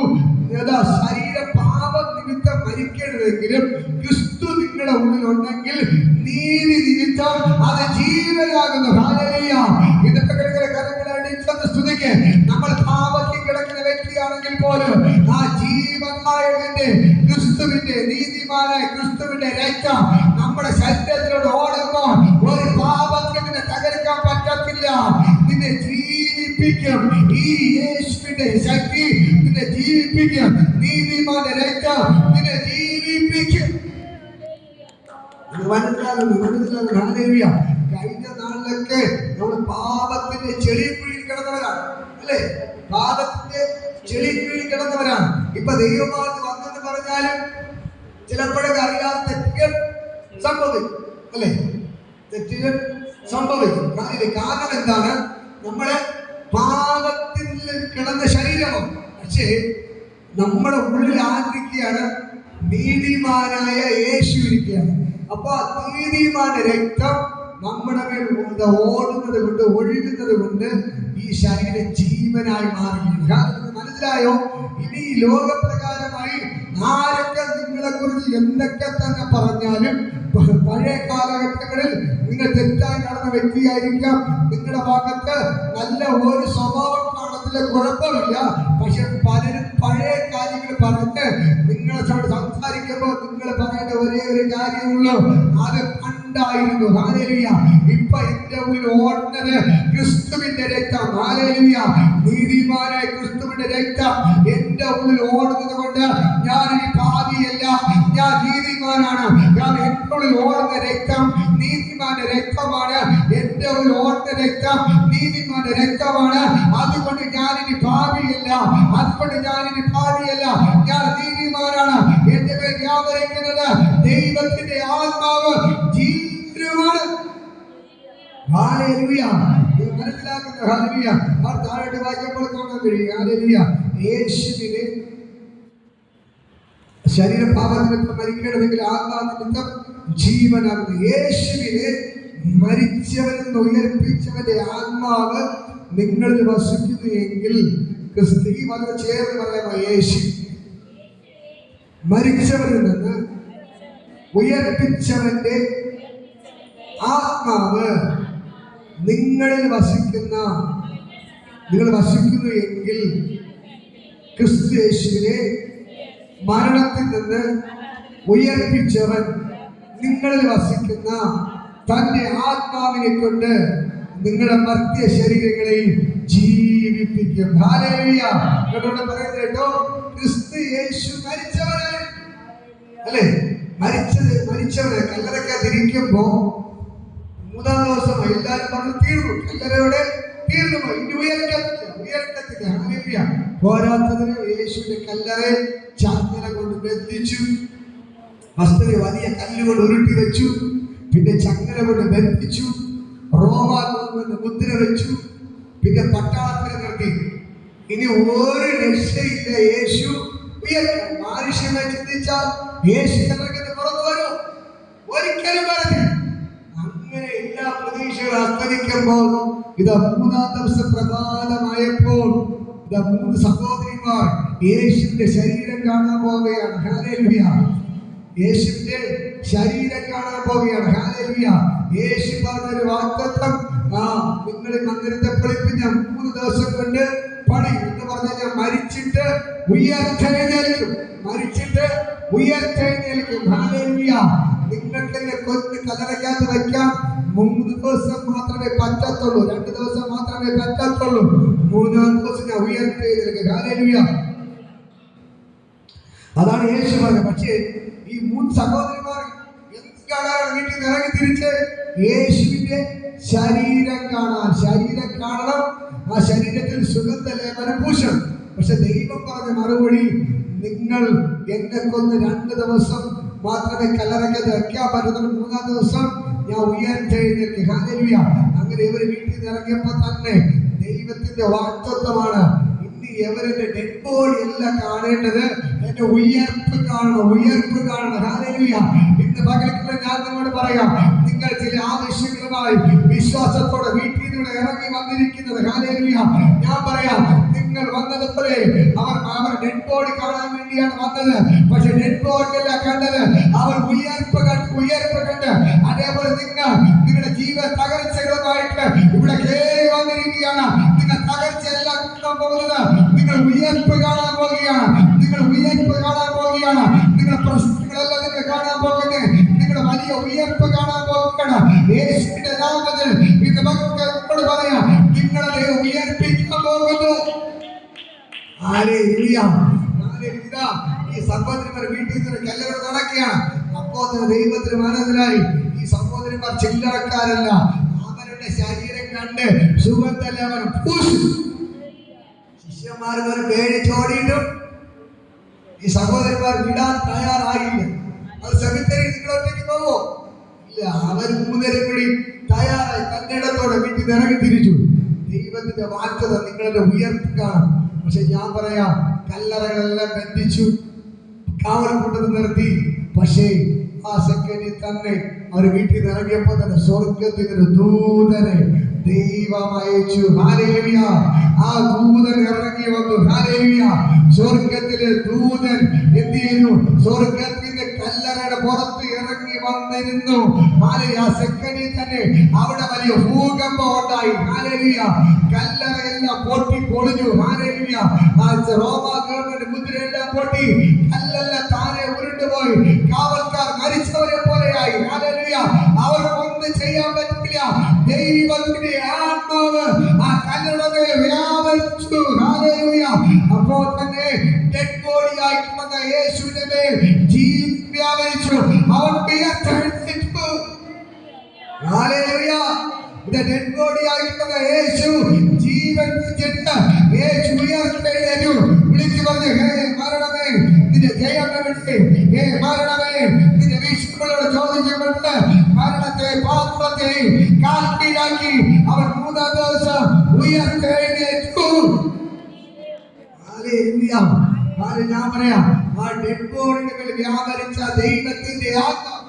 ശരീര പാപ നിമിത്തം മരിക്കരുതെങ്കിലും ക്രിസ്തു നിങ്ങളുടെ ഉള്ളിലുണ്ടെങ്കിൽ നീതി നിമിത്തം അത് ജീവനാകുന്നു. ഹല്ലേലൂയ. ഇതൊക്കെ കിടക്കുന്ന കരങ്ങളായിട്ട് സ്തുതിക്ക്. നമ്മൾ പാപത്തിൽ കിടക്കുന്ന വ്യക്തിയാണെങ്കിൽ പോലും ആ ജീവൻ നന്നായതിന്റെ ക്രിസ്തുവിന്റെ നീതിമാനായ ക്രിസ്തുവിന്റെ രക്തം നമ്മുടെ ശരീരത്തിലൂടെ ഓടുമ്പോൾ ഒരു പാപത്തിന് നിന്നെ തകർക്കാൻ പറ്റത്തില്ല. നിന്നെ ജീവിപ്പിക്കും. ഈ യേശുവിന്റെ ശക്തി നിന്നെ ജീവിപ്പിക്കും. നീതിമാന്റെ രക്തം നിന്നെ ജീവിപ്പിക്കും. മനസ്സിലാകുന്നു. ഹല്ലേലൂയ. കഴിഞ്ഞ നാളിലൊക്കെ നമ്മൾ പാപത്തിന്റെ ചെളിക്കുഴിയിൽ കിടന്നവരാണ്, അല്ലേ? പാപത്തിന്റെ ചെളിക്കുഴിയിൽ കിടന്നവരാണ്. ഇപ്പൊ ദൈവമാർഗ് വന്നെന്ന് പറഞ്ഞാലും ചിലപ്പോഴൊക്കെ അറിയാത്ത തെറ്റുകൾ സംഭവിക്കും, അല്ലേ? തെറ്റുകൾ സംഭവിക്കും. കാരണം എന്താണ്? നമ്മളെ പാപത്തിൽ കിടന്ന ശരീരമാണ്. പക്ഷേ നമ്മുടെ ഉള്ളിൽ ആഗ്രഹിക്കുകയാണ് നീതിമാനായ യേശു ഇരിക്കുകയാണ്. അപ്പൊ നീതിമാന്റെ രക്തം നമ്മുടെ മേൽ ഓടുന്നത് കൊണ്ട്, ഒഴുകുന്നത് കൊണ്ട് ഈ ശരീരം ജീവനായി മാറുകയാണ്. മനസ്സിലായോ? ഇനി ലോകപ്രകാരമായി ആരൊക്കെ നിങ്ങളെ കുറിച്ച് എന്തൊക്കെ തന്നെ പറഞ്ഞാലും, പഴയ കാലഘട്ടങ്ങളിൽ നിങ്ങൾ തെറ്റായി നടന്ന വ്യക്തിയായിരിക്കാം, നിങ്ങളുടെ ഭാഗത്ത് നല്ല ഒരു സ്വഭാവം കാണത്തില്ല, കുഴപ്പമില്ല. പക്ഷെ പലരും പഴയ കാര്യങ്ങൾ പറഞ്ഞ് നിങ്ങളെ സംസാരിക്കുമ്പോൾ നിങ്ങൾ പറയേണ്ട ഒരേ ഒരു കാര്യമുള്ളൂ, അത് പണ്ടായിരുന്നു. ഹല്ലേലൂയ. ഇപ്പൊ എന്റെ ഉള്ളിൽ ഓടുന്നത് ക്രിസ്തുവിന്റെ രക്തം. ഹല്ലേലൂയ. നീതിമാനായ ക്രിസ്തുവിന്റെ രക്തം എന്റെ ഉള്ളിൽ ഓടുന്നത് കൊണ്ട് ഞാൻ ഇനി പാപിയല്ല, ഞാൻ നീതിമാനാണ്. ഞാൻ എന്റെ ഉള്ളിൽ ഓടുന്ന രക്തം നീതിമാന്റെ രക്തമാണ്. എന്റെ ഉള്ളിൽ ഓടുന്ന രക്തം നീതിമാന്റെ രക്തമാണ്. അതുകൊണ്ട് ഞാനിനി പാപിയല്ല, അതുകൊണ്ട് ഞാനിനി പാപിയല്ല, ഞാൻ നീതിമാനാണ്. എന്റെ മേൽ വ്യാപരിക്കുന്നത് ദൈവത്തിന്റെ ആത്മാവ് ജീവനുമാണ്. ഹല്ലേലൂയ. മനസ്സിലാക്കുന്ന ഹല്ലേലൂയ. ആ താഴോട്ട് വായിക്കുമ്പോൾ കാണാൻ കഴിയും. ഹല്ലേലൂയ. യേശുവിനെ ശരീരപാപനിമിത്തം മരിക്കണമെങ്കിൽ ആത്മാനിമിത്തം ജീവനാകുന്നു. യേശുവിനെ മരിച്ചവരിൽ നിന്ന് ഉയർപ്പിച്ചവന്റെ ആത്മാവ് നിങ്ങളിൽ വസിക്കുന്നു എങ്കിൽ ക്രിസ്തു, ഈ വചനം ചേർന്ന് പറയാമോ? യേശു മരിച്ചവരിൽ നിന്ന് ഉയർപ്പിച്ചവന്റെ ആത്മാവ് നിങ്ങളിൽ വസിക്കുന്നു എങ്കിൽ ക്രിസ്തു യേശുവിനെ മരണത്തിൽ നിന്ന് ഉയർപ്പിച്ചവൻ നിങ്ങളിൽ വസിക്കുന്ന തന്റെ ആത്മാവിനെ കൊണ്ട് നിങ്ങളുടെ മർത്യ ശരീരങ്ങളെയും ജീവിപ്പിക്കും. ഹല്ലേലൂയ. എന്നോട് പറയുന്നത് കേട്ടോ, ക്രിസ്തു യേശു മരിച്ചവനാണ്, അല്ലേ? മരിച്ചവനെ കല്ലറയ്ക്കകത്തിരിക്കുമ്പോ മൂന്നാം ദിവസം എല്ലാവരും പറഞ്ഞു തീർന്നു, കല്ലറയോടെ തീർന്നു പോയി, ഇനി ഉയർക്കത്തില്ല. ഹല്ലേലൂയ. പോരാത്തതിന് യേശുവിന്റെ കല്ലറെ ചാങ്ങല കൊണ്ട് ബന്ധിച്ചു, വസ്തുത വലിയ കല്ലുകൊണ്ട് ഉരുട്ടി വെച്ചു, പിന്നെ ചങ്ങല കൊണ്ട് ബന്ധിച്ചു, റോമാകൊണ്ട് മുദ്ര വെച്ചു, പിന്നെ പട്ടാളത്തിൽ നിർത്തി. ഇനി ഒരു രക്ഷയില്ല, യേശു ഉയർത്താൻ. മാനുഷ്യമായി ചിന്തിച്ചാൽ യേശു കല്ലറയ്ക്ക് പുറത്തു വരും? ഒരിക്കലും വരത്തില്ല. അങ്ങനെ എല്ലാ പ്രതീക്ഷകളും അസ്തമിക്കുമ്പോൾ ഇത് മൂന്നാം ദിവസം പ്രഭാതമായപ്പോൾ ഇതാ 3 സഹോദരിമാർ യേശുവിന്റെ ശരീരം കാണാൻ പോവുകയാണ്. ഹല്ലേലൂയ. യേശുവിന്റെ ശരീരം കാണാൻ പോവുകയാണ്. ഹല്ലേലൂയ. യേശു പറഞ്ഞൊരു വാഗ്ദത്തം, നിങ്ങളെ മന്ദിരത്തെ പൊളിപ്പിഞ്ഞ 3 ദിവസം കൊണ്ട് പണി എന്ന് പറഞ്ഞാൽ മരിച്ചിട്ട് ഉയർത്തെഴുന്നേൽക്കും. ഹല്ലേലൂയ. നിങ്ങൾക്ക് എന്നെ കൊന്ന് കല്ലറയ്ക്കകത്ത് വയ്ക്കാം. 3 ദിവസം മാത്രമേ പറ്റത്തുള്ളൂ, 2 ദിവസം മാത്രമേ പറ്റത്തുള്ളൂ. 3-ാം ദിവസം ഞാൻ ഉയർത്തെഴുന്നേൽക്കും. ഹല്ലേലൂയ. അതാണ് യേശു പറഞ്ഞത്. പക്ഷേ ഈ 3 സഹോദരിമാർ എന്താണ് വീട്ടിൽ നിന്ന് ഇറങ്ങി തിരിച്ച് യേശുവിന്റെ ശരീരം കാണണം. ആ ശരീരത്തിൽ സുഗന്ധലേപനം പൂശണം. പക്ഷെ ദൈവം പറഞ്ഞ മറുപടി, നിങ്ങൾ എന്നെ കൊന്ന് 2 ദിവസം മാത്രമേ കല്ലറയ്ക്കകത്ത് വയ്ക്കാൻ പറ്റുന്നുള്ളൂ, 3-ാം ദിവസം ഞാൻ ഉയർത്തെഴുന്നേൽക്കും. ഹല്ലേലൂയ. അങ്ങനെ ഇവർ വീട്ടിൽ നിന്ന് ഇറങ്ങിയപ്പോ തന്നെ ദൈവത്തിന്റെ വാഗ്ദത്തമാണ്, ഇനി ഇവരുടെ ഡെഡ് ബോഡി അല്ല കാണേണ്ടത്, എന്റെ ഉയർപ്പ് കാണണം. ഹല്ലേലൂയ. ഇന്ന് പകൽക്കുള്ള ഞാൻ നിങ്ങളോട് പറയാം, നിങ്ങൾ ചില ആവശ്യങ്ങളുമായി വിശ്വാസത്തോടെ വീട്ടിൽ നിന്ന് ഇറങ്ങി വന്നിരിക്കുന്നത്. ഹല്ലേലൂയ. ഞാൻ പറയാം, നിങ്ങൾ വന്നതുപോലെ അവർ ഡെഡ് ബോഡി കാണാൻ വേണ്ടിയാണ് വന്നത്. പക്ഷെ ഡെഡ് ബോഡി അല്ല കണ്ടത്, അവർ ഉയർപ്പ് കണ്ട്. അതേപോലെ നിങ്ങളുടെ ജീവ തകർച്ചകളുമായിട്ട് ഇവിടെ കയറി വന്നിരിക്കുകയാണ്. നിങ്ങൾ തകർച്ചയല്ല കാണാൻ പോകുന്നത്, നിങ്ങൾ ഉയർപ്പ് കാണാൻ പോവുകയാണ്. നിങ്ങൾ ഉയർപ്പ് കാണാൻ പോവുകയാണ്. നിങ്ങളുടെ പ്രശ്നങ്ങളല്ല നിങ്ങൾ കാണാൻ പോകുന്നത്, നിങ്ങളുടെ വലിയ ഉയർപ്പ് കാണാൻ പോവുകയാണ്. യേശുവിന്റെ നാമത്തിൽ ഇന്ന് മക്കളോട് പറയാം, നിങ്ങളെ ഉയർപ്പിക്കാൻ പോകുന്നു. Hallelujah, hallelujah. ഈ സഹോദരന്മാർ വീട്ടിൽ നിന്ന് കല്ലറ നടക്കുകയാണ്. അപ്പോൾ ദൈവത്തിന് മനസ്സിലായി ഈ സഹോദരന്മാർ ചില്ലറക്കാരല്ല. അവരുടെ ശരീരം കണ്ട് സുഗന്ധലവൻ ശിഷ്യന്മാർ പേടിച്ചോടിയിട്ടും ഈ സഹോദരന്മാർ വിടാൻ തയ്യാറായില്ല. അത് സെമിത്തേരി നിങ്ങളൊറ്റയ്ക്ക് പോവോ? ഇല്ല, അവർ മൂന്നേരും കൂടി തയ്യാറായി തന്റെ ഇടത്തോടെ വീട്ടിൽ ഇറങ്ങി തിരിച്ചു. ദൈവത്തിന്റെ വാക്യത നിങ്ങളുടെ ഉയർത്തി കാണും. പക്ഷെ ഞാൻ പറയാം, കല്ലറകളെല്ലാം ബന്ധിച്ചു, കാവൽക്കൂട്ടത്തിൽ നിർത്തി. പക്ഷേ ആ സെക്കൻഡിൽ തന്നെ അവർ വീട്ടിൽ നിന്ന് ഇറങ്ങിയപ്പോ തന്നെ സ്വർഗത്തിന് ദൂതനെ ദൈവം അയച്ചു. ഹല്ലേലൂയ. ആ ദൂതൻ ഇറങ്ങി വന്നു. ഹല്ലേലൂയ. സ്വർഗത്തിലെ ദൂതൻ എന്ത് ചെയ്യുന്നു? സ്വർഗത്തിന്റെ കല്ലറയുടെ പുറത്ത് ഇറങ്ങി വന്നിരുന്നു. ഹല്ലേലൂയ. ആ സെക്കൻഡിൽ തന്നെ അവിടെ വലിയ ഭൂകമ്പം ഉണ്ടായി. ഹല്ലേലൂയ. കല്ലറയെല്ലാം പൊട്ടി പൊളിഞ്ഞു. ഹല്ലേലൂയ. റോമ ഗവൺമെന്റ് മുദ്രയെല്ലാം പൊട്ടി, കല്ലെല്ലാം താഴെ ഉരുണ്ടുപോയി. കാവൽക്കാർ മരിച്ചവരെ പോലെയായി. ഹല്ലേലൂയ. അവർക്കൊന്നും ചെയ്യാൻ പറ്റില്ല. ദൈവത്തിന്റെ ആത്മാവ് ആ കല്ലറയുടെ വ്യാപരിച്ചു. ഹല്ലേലൂയ. അപ്പോൾ തന്നെ ഡെഡ് ബോഡി ആയിട്ട് വന്ന യേശുവിന്റെ മേൽ ജീവൻ വ്യാപരിച്ചു. അവൻ ഉയർത്തെഴുന്നേറ്റു. ഹല്ലേലൂയ. ഡെഡ് ബോഡി ആയിട്ട് വന്ന യേശു ജീവൻ വെച്ചിട്ട് യേശു ഉയർത്തെഴുന്നേറ്റു. വിളിച്ചു പറഞ്ഞു, ഹേ മരണമേ നിന്റെ ജയം എവിടെ? ഹേ മരണമേ നിന്റെ വിഷയങ്ങളോട് ചോദിച്ചുകൊണ്ട് മരണത്തെ പാത്രത്തെ കാൽക്കീഴാക്കി അവൻ മൂന്നാം ദിവസം ഉയർത്തെഴുന്നേറ്റു. ഹല്ലേലൂയ. ഞാൻ പറയാം, ആ ഡെഡ് ബോഡിയുടെ മേൽ വ്യാപരിച്ച ദൈവത്തിന്റെ ആത്മാവ്,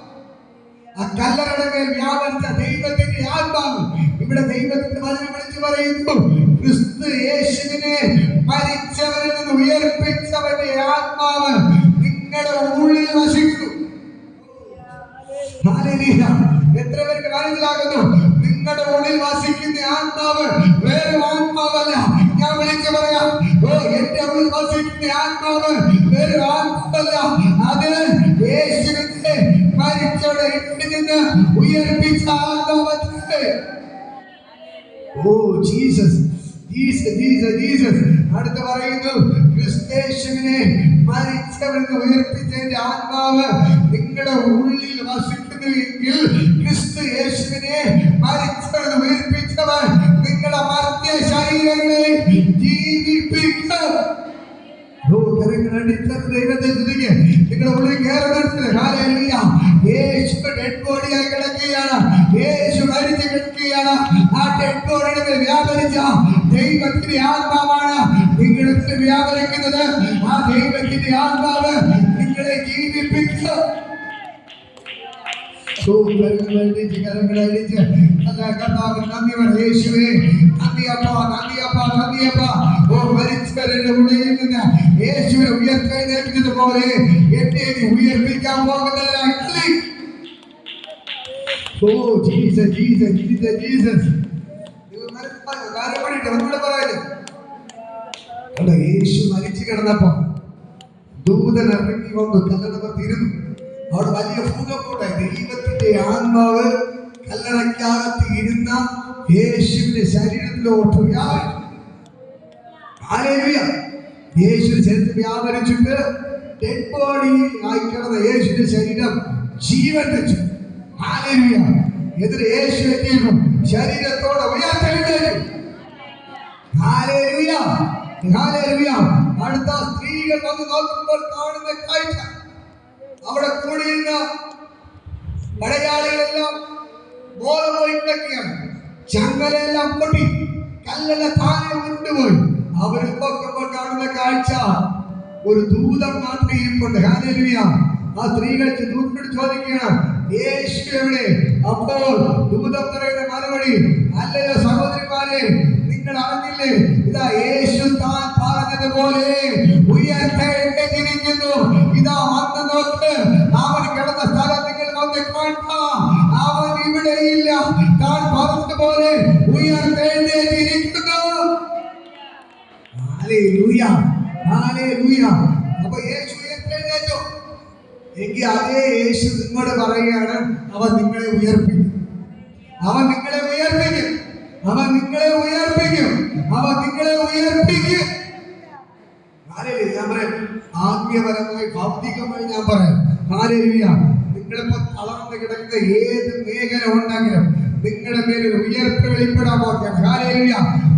ആ കല്ലറയുടെ മേൽ വ്യാപരിച്ച ദൈവത്തിന്റെ ആത്മാവ്, ഇവിടെ ദൈവത്തിന്റെ വചനം വിളിച്ചു പറയുന്നു, ക്രിസ്തു യേശുവിനെ മരിച്ചവരിൽ നിന്ന് ഉയർപ്പിച്ചവന്റെ ആത്മാവ് നിങ്ങളുടെ ഉള്ളിൽ വസിക്കുന്നു. ഹല്ലേലൂയ. എത്ര പേർക്ക് മനസ്സിലാകുന്നു? നിങ്ങളുടെ ഉള്ളിൽ വസിക്കുന്ന ആത്മാവ് വേറെ ആത്മാവല്ല. ഞാൻ വിളിച്ചു പറയാം, എന്റെ ഉള്ളിൽ വസിക്കുന്ന ആത്മാവ് വേറെ ആത്മാവല്ല. അത് യേശുവിനെ മരിച്ചവരുടെ ഇടയിൽ നിന്ന് ഉയർപ്പിച്ച ആത്മാവത്രേ. Oh Jesus, Jesus, Jesus, Jesus. അടുത്ത് പറയുന്നു, ക്രിസ്തേശുവിനെ മരിച്ചവരെന്ന് ഉയർപ്പിച്ചതിന്റെ ആത്മാവ് നിങ്ങളുടെ ഉള്ളിൽ വസിക്കുന്നുവെങ്കിൽ ക്രിസ്തു യേശുവിനെ മരിച്ചവരെന്ന് ഉയർപ്പിച്ചവൻ നിങ്ങളുടെ മർത്യ ശരീരങ്ങളെ ജീവിപ്പിക്കും. ദൈവത്തെ സ്തുതിക്ക്. നിങ്ങളുടെ ഉള്ളിൽ കയറുന്നില്ല. ഹല്ലേലൂയ. യേശു ഡെഡ് ബോഡിയായി കിടക്കുകയാണ്. യേശു മരിച്ചു കിടക്കുകയാണ്. ആ ഡെഡ് ബോഡിയുടെ മേൽ വ്യാപരിച്ച ദൈവത്തിന്റെ ആത്മാവാണ് നിങ്ങളുടെ വ്യാപരിക്കുന്നത്. ആ ദൈവത്തിന്റെ ആത്മാവ് നിങ്ങളെ ജീവിപ്പിക്കും. യേശുവേ നന്ദിയപ്പാ, നന്ദിയപ്പാ, നന്ദിയപ്പാ. ഓ മരിച്ചവരുടെ ഉള്ളിൽ നിന്ന് യേശുവിനെ ഉയർത്തെഴുന്നേൽക്കുന്നത് പോലെ എന്നെ ഉയർപ്പിക്കാൻ പോകുന്നതിനായി. Oh Jesus, Jesus, Jesus, Jesus. യേശു മരിച്ചു കിടന്നപ്പോ ദൂതൻ ഇറങ്ങി വന്നു കല്ലറത്തിരുന്നു. അവിടെ വലിയ ഭൂകമ്പമുണ്ടായി. ദൈവത്തിന്റെ ആത്മാവ് കല്ലറയ്ക്കകത്ത് ഇരുന്ന യേശുവിന്റെ ശരീരത്തിലോട്ട് വ്യാപരിച്ചു. ഹല്ലേലൂയ. യേശുവിന്റെ ശരീരത്തിൽ വ്യാപരിച്ചിട്ട് ഡെഡ് ബോഡി ആയി കിടന്ന യേശുവിന്റെ ശരീരം ജീവൻ വെച്ചു. ഹല്ലേലൂയ. എന്നിട്ട് യേശു എത്തിയിരുന്നു ശരീരത്തോടെ ഉയർത്തെഴുന്നേറ്റു. Hallelujah, hallelujah. അടുത്ത സ്ത്രീകൾ വന്ന് നോക്കുമ്പോൾ കാണുന്ന കാഴ്ച, അവിടെ കൂടിയിരുന്ന പടയാളികളെല്ലാം ബോധം പോയി കിടക്കുകയാണ്. ചങ്ങലയെല്ലാം പൊട്ടി, കല്ലെല്ലാം താഴെ ഉരുണ്ടുപോയി. അവർ നോക്കുമ്പോൾ കാണുന്ന കാഴ്ച, ഒരു ദൂതൻ നാട്ടിൽ ഇരിപ്പുണ്ട്. ഹല്ലേലൂയ. ആ സ്ത്രീകൾ ദൂതനോട് ചോദിക്കുകയാണ്, യേശു എവിടെ? അപ്പോൾ ദൂതൻ പറയുന്ന മറുപടി, അല്ലയോ സഹോദരിമാരെ, നിങ്ങൾ അറിഞ്ഞില്ലേ? ഇതാ യേശു താൻ പറഞ്ഞതുപോലെ ഉയർത്തെഴുന്നേറ്റിരിക്കുന്നു. ഇതാ വന്ന് നോക്ക്, അവൻ കിടന്ന സ്ഥലം നിങ്ങൾ വന്ന് കാണാം. അവൻ ഇവിടെയില്ല, താൻ പറഞ്ഞതുപോലെ ഉയർത്തെഴുന്നേറ്റിരിക്കുന്നു. Hallelujah, hallelujah. അപ്പൊ യേശു എങ്കിൽ അതേ യേശു നിങ്ങളോട് പറയുകയാണ്, അവൻ നിങ്ങളെ ഉയർപ്പിക്കും. അവൻ നിങ്ങളെ ഉയർപ്പിക്കും. അവൻ നിങ്ങളെ ഉയർപ്പിക്കും. അവൻ നിങ്ങളെ ഉയർപ്പിക്കും. ഞാൻ പറയാം, ആത്മീയപരമായി ഭൗതികമായി ഞാൻ പറയാം, ഹല്ലേലൂയ. നിങ്ങളിപ്പോ തളർന്ന് കിടക്കുന്ന ഏത് മേഖല ഉണ്ടെങ്കിലും നിങ്ങളുടെ മേലിൽ ഉയർപ്പ് വെളിപ്പെടാൻ പോകുകയാണ്. ഹല്ലേലൂയ.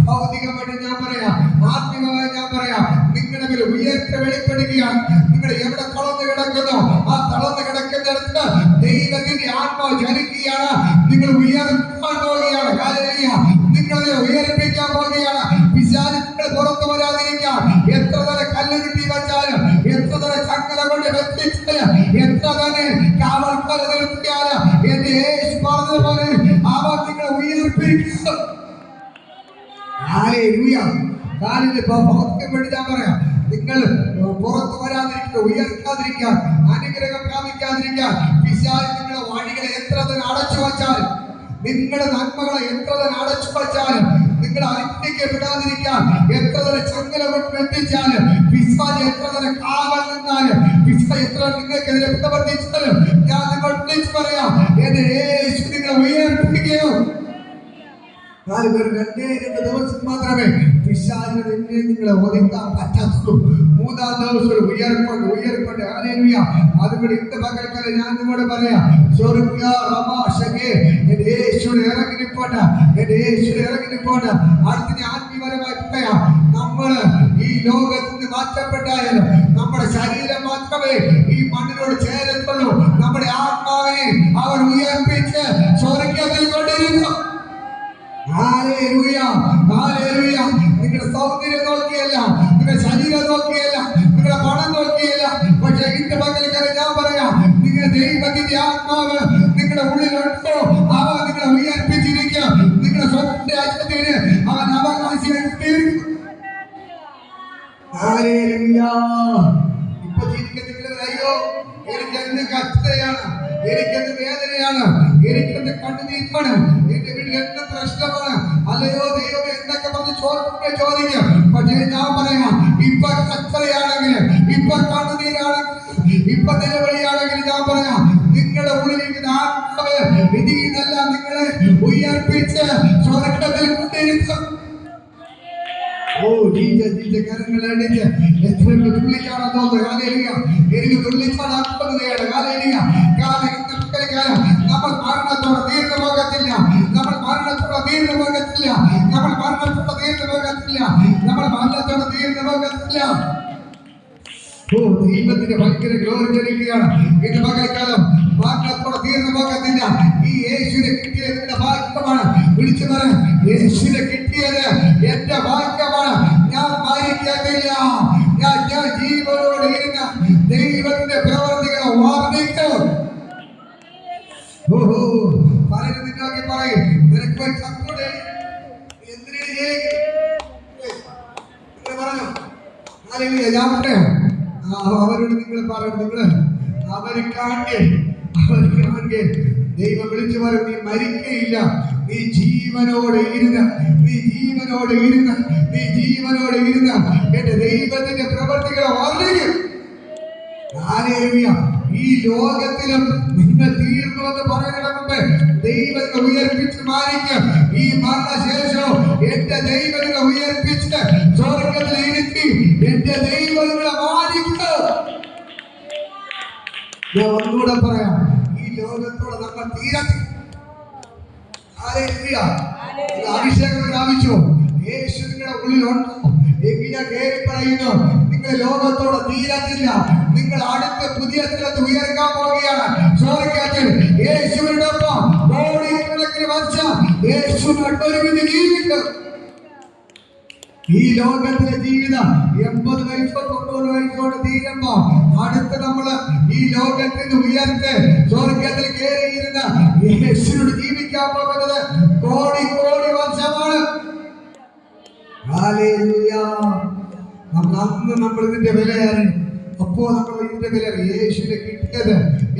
ഭൗതികമായിട്ട് ഞാൻ പറയാം, ആത്മീയമായി ഞാൻ പറയാം, നിങ്ങളുടെ മേൽ ഉയർപ്പ് വെളിപ്പെടുകയാണ്. നിങ്ങൾ എവിടെ തളർന്ന് കിടക്കുന്നോ ആ തളർന്ന് കിടക്കുന്നിടത്ത് ദൈവത്തിന്റെ ആത്മാവ് ജനിക്കുകയാണ്. നിങ്ങൾ ഉയർത്താൻ പോവുകയാണ്. ഹല്ലേലൂയ. നിങ്ങളെ ഉയർപ്പിക്കാൻ പോവുകയാണ്. പിശാച് നിങ്ങൾ പുറത്തു വരാതിരിക്കാൻ എത്ര തന്നെ കല്ലുരുട്ടി വെച്ചാലും, എത്ര തന്നെ ചങ്ങല കൊണ്ട് വെച്ചാലും, എത്ര തന്നെ കാവൽക്കാരെ നിർത്തിയാലും, എന്റെ യേശു പറഞ്ഞതുപോലെ അവൻ നിങ്ങളെ ഉയർപ്പിക്കും. ഹല്ലേലൂയ. കാലിന് ഭൗതികമായിട്ട് ഞാൻ പറയാം, നിങ്ങൾ പുറത്തു വരാതിരിക്കുക, ഉയർത്താതിരിക്കാൻ, അനുഗ്രഹം പ്രാപിക്കാതിരിക്കാൻ പിശാച് നിങ്ങളുടെ വഴികളെ എത്ര തന്നെ അടച്ചു വച്ചാലും, നിങ്ങളുടെ നന്മകളെ എത്ര തന്നെ അടച്ചു വച്ചാലും, നിങ്ങളെ അനുഗ്രഹിക്കപ്പെടാതിരിക്കാൻ എത്ര തന്നെ ചങ്ങല കൊണ്ട് എത്തിച്ചാലും, പിശാച് എത്ര തന്നെ കാവൽ നിന്നാലും, പിശാച് എത്ര നിങ്ങൾക്കെതിരെ പ്രവർത്തിച്ചാലും, ഞാൻ നിങ്ങൾ വിളിച്ചു പറയാം, എന്റെ യേശു നിങ്ങളെ ഉയർപ്പിക്കുകയോ. 4 പേർ 2 ദിവസം മാത്രമേ പിശാചിനെ നിങ്ങളെ ഒതുക്കാൻ പറ്റാത്തുള്ളൂ. 3-ാം ദിവസം ഉയർക്കൊണ്ട്. ഹല്ലേലൂയ. അതുകൊണ്ട് ഇന്ന് പകൽക്കാലം ഞാൻ നിങ്ങളോട് പറയാം, സ്വർഗ്ഗ റമാശകേ, എന്റെ യേശുവിനെ ഇറങ്ങി നിൽപ്പോട്ടെ, എന്റെ യേശുവിനെ ഇറങ്ങി നിൽപ്പോട്ടെ. അടുത്ത ആത്മീയപരമായി പറയാം, നമ്മള് ഈ ലോകത്തിൽ നിന്ന് മാറ്റപ്പെട്ടായാലും നമ്മുടെ ശരീരം മാത്രമേ ഈ മണ്ണിനോട് ചേരത്തുള്ളൂ. നമ്മുടെ ആത്മാവിനെ അവർ ഉയർപ്പിച്ച് സ്വർഗ്ഗത്തിൽ കൊണ്ടിരുന്നു. ഹല്ലേലൂയ. ഹല്ലേലൂയ. നിങ്ങളുടെ സൗന്ദര്യം നോക്കിയല്ല, നിങ്ങളുടെ ശരീരം നോക്കിയല്ല, നിങ്ങളുടെ പണം നോക്കിയല്ല, പക്ഷെ ഇന്ന് പകൽക്കാലം ഞാൻ പറയാം, നിങ്ങളുടെ ദൈവത്തിന്റെ ആത്മാവ് നിങ്ങളുടെ ഉള്ളിലുണ്ടോ, അവൻ നിങ്ങളെ ഉയർപ്പിച്ചിരിക്കുക. നിങ്ങളുടെ സ്വന്തം രാജ്യത്തിന് അവൻ അവകാശിയായി തീർക്കും. ഹല്ലേലൂയ. ഇപ്പൊ ജീവിക്കുന്നവർ, അയ്യോ എനിക്കെന്ത് കഷ്ടതയാണ്, എനിക്കെന്ത് വേദനയാണ്, എനിക്കെന്ത് കണ്ണുനീരാണ്, എന്റെ വീട്ടിൽ എന്ത് പ്രശ്നമാണ്, അല്ലയോ ദൈവം എന്നൊക്കെ പറഞ്ഞ് ചോദിക്കും. പക്ഷേ ഞാൻ പറയാം, ഇപ്പൊ കഷ്ടതയാണെങ്കിൽ, ഇപ്പൊ കണ്ണുനീരാണെങ്കിൽ, ഇപ്പൊ നിലവിളിയാണെങ്കിൽ ഞാൻ പറയാം, നിങ്ങളുടെ ഉള്ളിലിരിക്കുന്ന ആത്മാവ് ഇതിന്നല്ല നിങ്ങളെ ഉയർപ്പിച്ച് സ്വർഗ്ഗത്തിൽ കൊണ്ടിരിക്കും. ഓ കരങ്ങൾ അടിച്ച് എത്രയൊക്കെ തുള്ളിച്ചാടാൻ തോന്നുന്നു. ഹല്ലേലൂയ. എനിക്ക് തുള്ളിച്ചാടാൻ ആത്മകതയാണ്. ഹല്ലേലൂയ. കാരണം ഇന്നത്തെ കാലം നമ്മൾ മരണത്തോടെ തീർന്നു പോകത്തില്ല. നമ്മൾ മരണത്തോടെ തീർന്നു പോകത്തില്ല. നമ്മൾ മരണത്തോടെ തീർന്നു പോകത്തില്ല. നമ്മൾ മരണത്തോടെ തീർന്നു പോകത്തില്ല. ഓ ദൈവത്തിന്റെ ഭയങ്കര ഗ്ലോറി ജനിക്കുകയാണ്. ഇത് പകൽക്കാലം മരണത്തോടെ തീർന്നു പോകത്തില്ല. ഈ യേശുവിനെ കിട്ടിയത് എന്റെ ഭാഗ്യമാണ്. വിളിച്ചു പറ, യേശുവിനെ കിട്ടിയത് എന്റെ ഭാഗ്യമാണ്. ഞാൻ മരിക്കത്തില്ല. ഞാൻ ജീവനോട് ഇരുന്ന ദൈവത്തിന്റെ പ്രവർത്തികളെ വർദ്ധിക്കും. ഓഹോ പറയുന്നത് നിന്നോക്കി പറയും, നിനക്ക് ചക്കൂടെ എന്തിനു പറഞ്ഞു. ഹല്ലേലൂയ. ഞാൻ പറയാം, അവരോട് നിങ്ങൾ പറയും, നിങ്ങള് അവര് കാണേ ദൈവം വിളിച്ചു പറയും, നീ മരിക്കയില്ല, നീ ജീവനോടെ ഇരുന്ന്, നീ ജീവനോടെ ഇരുന്ന്, നീ ജീവനോടെ ഇരുന്ന് എന്റെ ദൈവത്തിന്റെ പ്രവർത്തികളെ വർദ്ധിക്കും. ഹല്ലേലൂയ. ഈ ലോകത്തിലും നിങ്ങൾ തീർന്നു എന്ന് പറയുന്നതിന് മുമ്പ് ദൈവത്തെ ഉയർപ്പിച്ച് മാനിക്കും. ഈ മരണശേഷം എന്റെ ദൈവങ്ങളെ ഉയർപ്പിച്ച് സ്വർഗ്ഗത്തിൽ ഇരുത്തി എന്റെ ദൈവങ്ങളെ മാനിക്കും. ഞാൻ ഒന്നുകൂടെ പറയാം, ഈ ലോകത്തോടെ നമ്മൾ തീരത്തി. അഭിഷേകം പ്രാപിച്ചോ? യേശു നിങ്ങളുടെ ഉള്ളിലുണ്ടോ? എങ്കിൽ ഞാൻ കേറി പറയുന്നു, നിങ്ങൾ ലോകത്തോടെ തീരത്തില്ല. നിങ്ങൾ അടുത്ത പുതിയ സ്ഥലത്ത് ഉയർക്കാൻ പോവുകയാണ്. സ്വർഗ്ഗത്തിൽ യേശുവിനോടൊപ്പം കോടിക്കണക്കിന് വർഷം യേശുവിനോടൊരുമിച്ച് ജീവിക്കും. ഈ ലോകത്തിലെ ജീവിതം 80 വയസ്സോ 90 വയസ്സോടെ തീരുമ്പോ അടുത്ത് നമ്മള് ഈ ലോകത്തിന് ഉയർത്ത് സ്വർഗ്ഗത്തിൽ കയറിയിരുന്ന യേശുവിനോട് ജീവിക്കാൻ പോകുന്നത് കോടി വർഷമാണ്. ഹല്ലേലൂയ. നമ്മൾ ഇതിന്റെ വില അറിയും. അപ്പോ നമ്മൾ ഇതിന്റെ വില യേശുവിനെ കിട്ടിയത്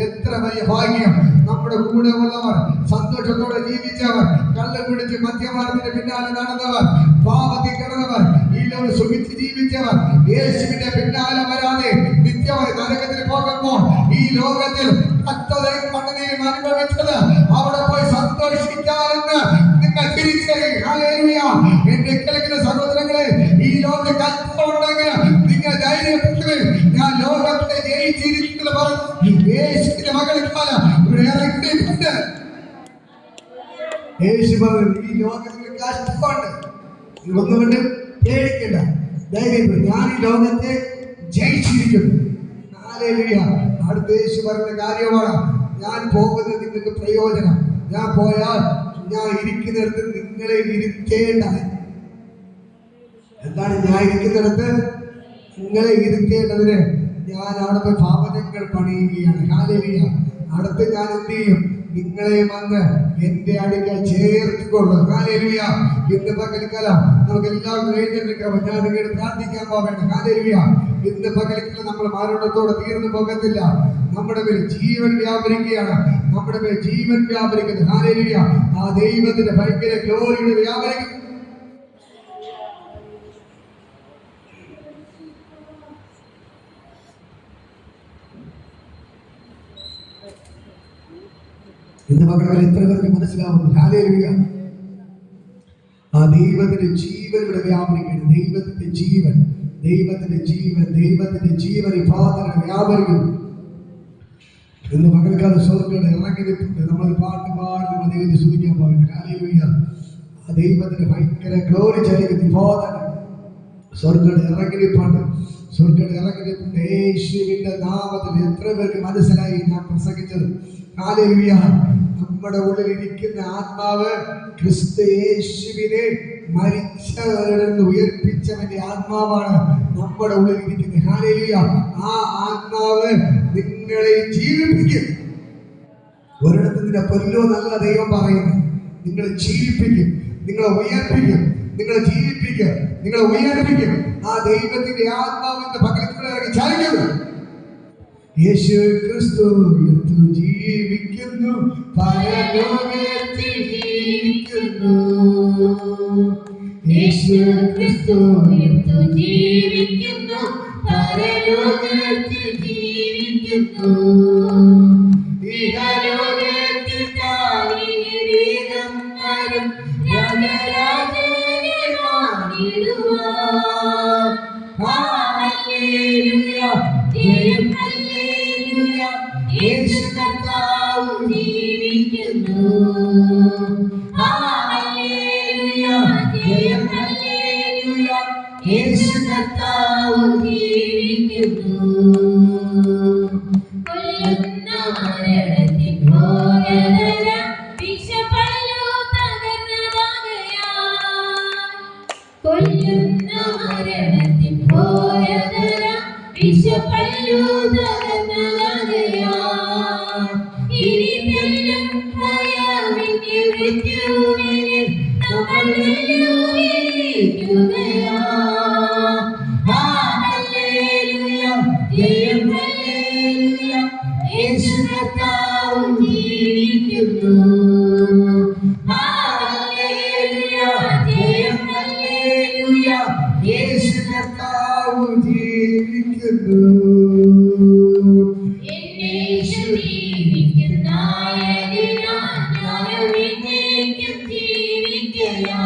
എത്ര വലിയ ഭാഗ്യം. നമ്മുടെ കൂടെ ഉള്ളവർ, സന്തോഷത്തോടെ ജീവിച്ചവർ, കള്ളം കുടിച്ച് മദ്യപാനത്തിന്റെ പിന്നാലെ നടന്നവർ, പാപത്തിൽ കിടന്നവർ, ഈ ലോകം സുഖിച്ച് ജീവിച്ചവർ, യേശുവിന്റെ പിന്നാലെ വരാതെ നിത്യ നിത്യമായി നരകത്തിൽ പോകുമ്പോൾ ഈ ലോകത്തിൽ കഷ്ടതയും കണ്ണുനീരും അനുഭവിച്ചത് അവിടെ പോയി സന്തോഷിക്കാമെന്ന് നിങ്ങൾ തിരിച്ചറിയും. ഹല്ലേലൂയ. എന്റെ കേൾക്കുന്ന സഹോദരങ്ങളെ, ഈ ലോകത്ത് കഷ്ടമുണ്ടെങ്കിൽ നിങ്ങൾ ധൈര്യപ്പെടുത്തുകയും ഞാൻ ലോകത്തെ ജയിച്ചിരിക്കുന്നത് പറഞ്ഞു യേശുവിന്റെ മകൾക്കാലം ഇവിടെ ഇറങ്ങിയിട്ടുണ്ട്. യേശു പറഞ്ഞു ഈ ലോകത്തിൽ കഷ്ടമുണ്ട്, ഒന്നുകൊണ്ട് പേടിക്കണ്ട, ധൈര്യപ്പെടും, ഞാൻ ഈ ലോകത്തെ ജയിച്ചിരിക്കുന്നു. ഹല്ലേലൂയ. അടുത്ത യേശു പറഞ്ഞ കാര്യമാണ്, ഞാൻ പോകുന്നത് നിങ്ങൾക്ക് പ്രയോജനം. ഞാൻ പോയാൽ ഞാൻ ഇരിക്കുന്നിടത്ത് നിങ്ങളെ ഇരുത്തേണ്ടത്. എന്താണ് ഞാൻ ഇരിക്കുന്നിടത്ത് നിങ്ങളെ ഇരുത്തേണ്ടതിന് ഞാൻ അവിടെ പോയി ഭവനങ്ങൾ പണിയുകയാണ്. ഹല്ലേലൂയ. അടുത്ത് ഞാൻ എന്ത് ചെയ്യും? നിങ്ങളെ വന്ന് എന്റെ അടുക്കൽ ചേർത്തുകൊള്ളും. ഹല്ലേലൂയ. ഇന്ന് പകൽക്കാലം നമുക്ക് എല്ലാവർക്കും എഴുന്നേൽക്കാം. ഞാൻ നിങ്ങളോട് പ്രാർത്ഥിക്കാൻ പോവേണ്ട. ഹല്ലേലൂയ. ഇന്ന് പകൽക്കാലം നമ്മൾ മരണത്തോടെ തീർന്നു പോകത്തില്ല. നമ്മുടെ മേൽ ജീവൻ വ്യാപരിക്കുകയാണ്. നമ്മുടെ മേൽ ജീവൻ വ്യാപരിക്കുന്നത്. ഹല്ലേലൂയ. ആ ദൈവത്തിന്റെ ഭയങ്കര ഗ്ലോറിയുടെ വ്യാപരിക്കും. ഇന്ന് മക്കളെ എത്ര പേർക്ക് മനസ്സിലാവുന്നു? ഹല്ലേലൂയ. ആ ദൈവത്തിന്റെ ജീവൻ ഇവിടെ വ്യാപരിക്കുന്നു. ദൈവത്തിന്റെ ജീവൻ, ദൈവത്തിന്റെ ജീവൻ, ദൈവത്തിന്റെ ജീവൻ ഈ ഭാഗത്തിന് വ്യാപരിക്കുന്നു. ഇന്ന് മകൾക്കാലം സ്വർഗ്ഗം ഇറങ്ങി നിൽക്കുന്നത്. നമ്മൾ പാട്ട് പാടുന്ന ദൈവത്തെ സ്തുതിക്കാൻ പോകുന്നത്. ഹല്ലേലൂയ. ആ ദൈവത്തിന്റെ ഭയങ്കര ഗ്ലോറി ചലിക്കുന്ന ഭാഗത്തിന് സ്വർഗ്ഗം ഇറങ്ങി നിൽപ്പാണ്. സ്വർഗ്ഗം ഇറങ്ങി നിൽക്കുന്ന യേശുവിന്റെ നാമത്തിൽ എത്ര പേർക്ക് മനസ്സിലായി ഞാൻ പ്രസംഗിച്ചത്? ഹല്ലേലൂയ. നമ്മുടെ ഉള്ളിൽ ഇരിക്കുന്ന ആത്മാവ് ക്രിസ്തു യേശുവിനെ മരിച്ചവരിൽ നിന്ന് ഉയർപ്പിച്ചവന്റെ ആത്മാവാണ് നമ്മുടെ ഉള്ളിൽ ഇരിക്കുന്നത്. ഹല്ലേലൂയ. ആ ആത്മാവ് നിങ്ങളെ ജീവിപ്പിക്കും. ഒരിടത്ത് നിന്നെ കൊല്ലോ നല്ല ദൈവം പറയുന്നു. നിങ്ങളെ ജീവിപ്പിക്കും, നിങ്ങളെ ഉയർപ്പിക്കും, നിങ്ങളെ ജീവിപ്പിക്കും, നിങ്ങളെ ഉയർപ്പിക്കും. ആ ദൈവത്തിന്റെ ആത്മാവിന്റെ പകരത്തിൽ ഇറങ്ങി ചലിക്കുന്നു. യേശു ക്രിസ്തു ജീവിക്കുന്നു, പരലോകത്തിൽ ജീവിക്കുന്നു. യേശു ക്രിസ്തു ജീവിക്കുന്നു, പരലോകത്തിൽ ജീവിക്കുന്നു. ഇഹലോകത്തിൽ താരീകം വരും രാജരാജനെ വാണിടുവാൻ. ഹല്ലേലൂയ. ജയം ഹല്ലേലൂയ. യേശു കർത്താവ് ജീവിക്കുന്നു. ഹല്ലേലൂയ. ജയം ഹല്ലേലൂയ. യേശു കർത്താവ് ജീവിക്കുന്നു. കൊല്ലുന്ന മരണത്തിൽ പോയതര വിഷപല്ലു തകർന്നതാകയാൽ. കൊല്ലുന്ന മരണത്തിൽ പോയതര വിഷപല്ലു തകർന്നതാകയാൽ. ഇനി തെല്ലും ഭയമിന് മൃത്യുവിനെ നമ്മൾ വെല്ലുവിളിക്കുകയാ. ഹല്ലേലൂയ. ജയം ഹല്ലേലൂയ. യേശു കർത്താവ് ജീവിക്കുന്നു. ഹല്ലേലൂയ. ജയം ഹല്ലേലൂയ. യേശു കർത്താവ് ജീവിക്കുന്നു. യേശു ജീവിക്കുന്നതിനാൽ ഞാനും എന്നേക്കും ജീവിക്കയാം.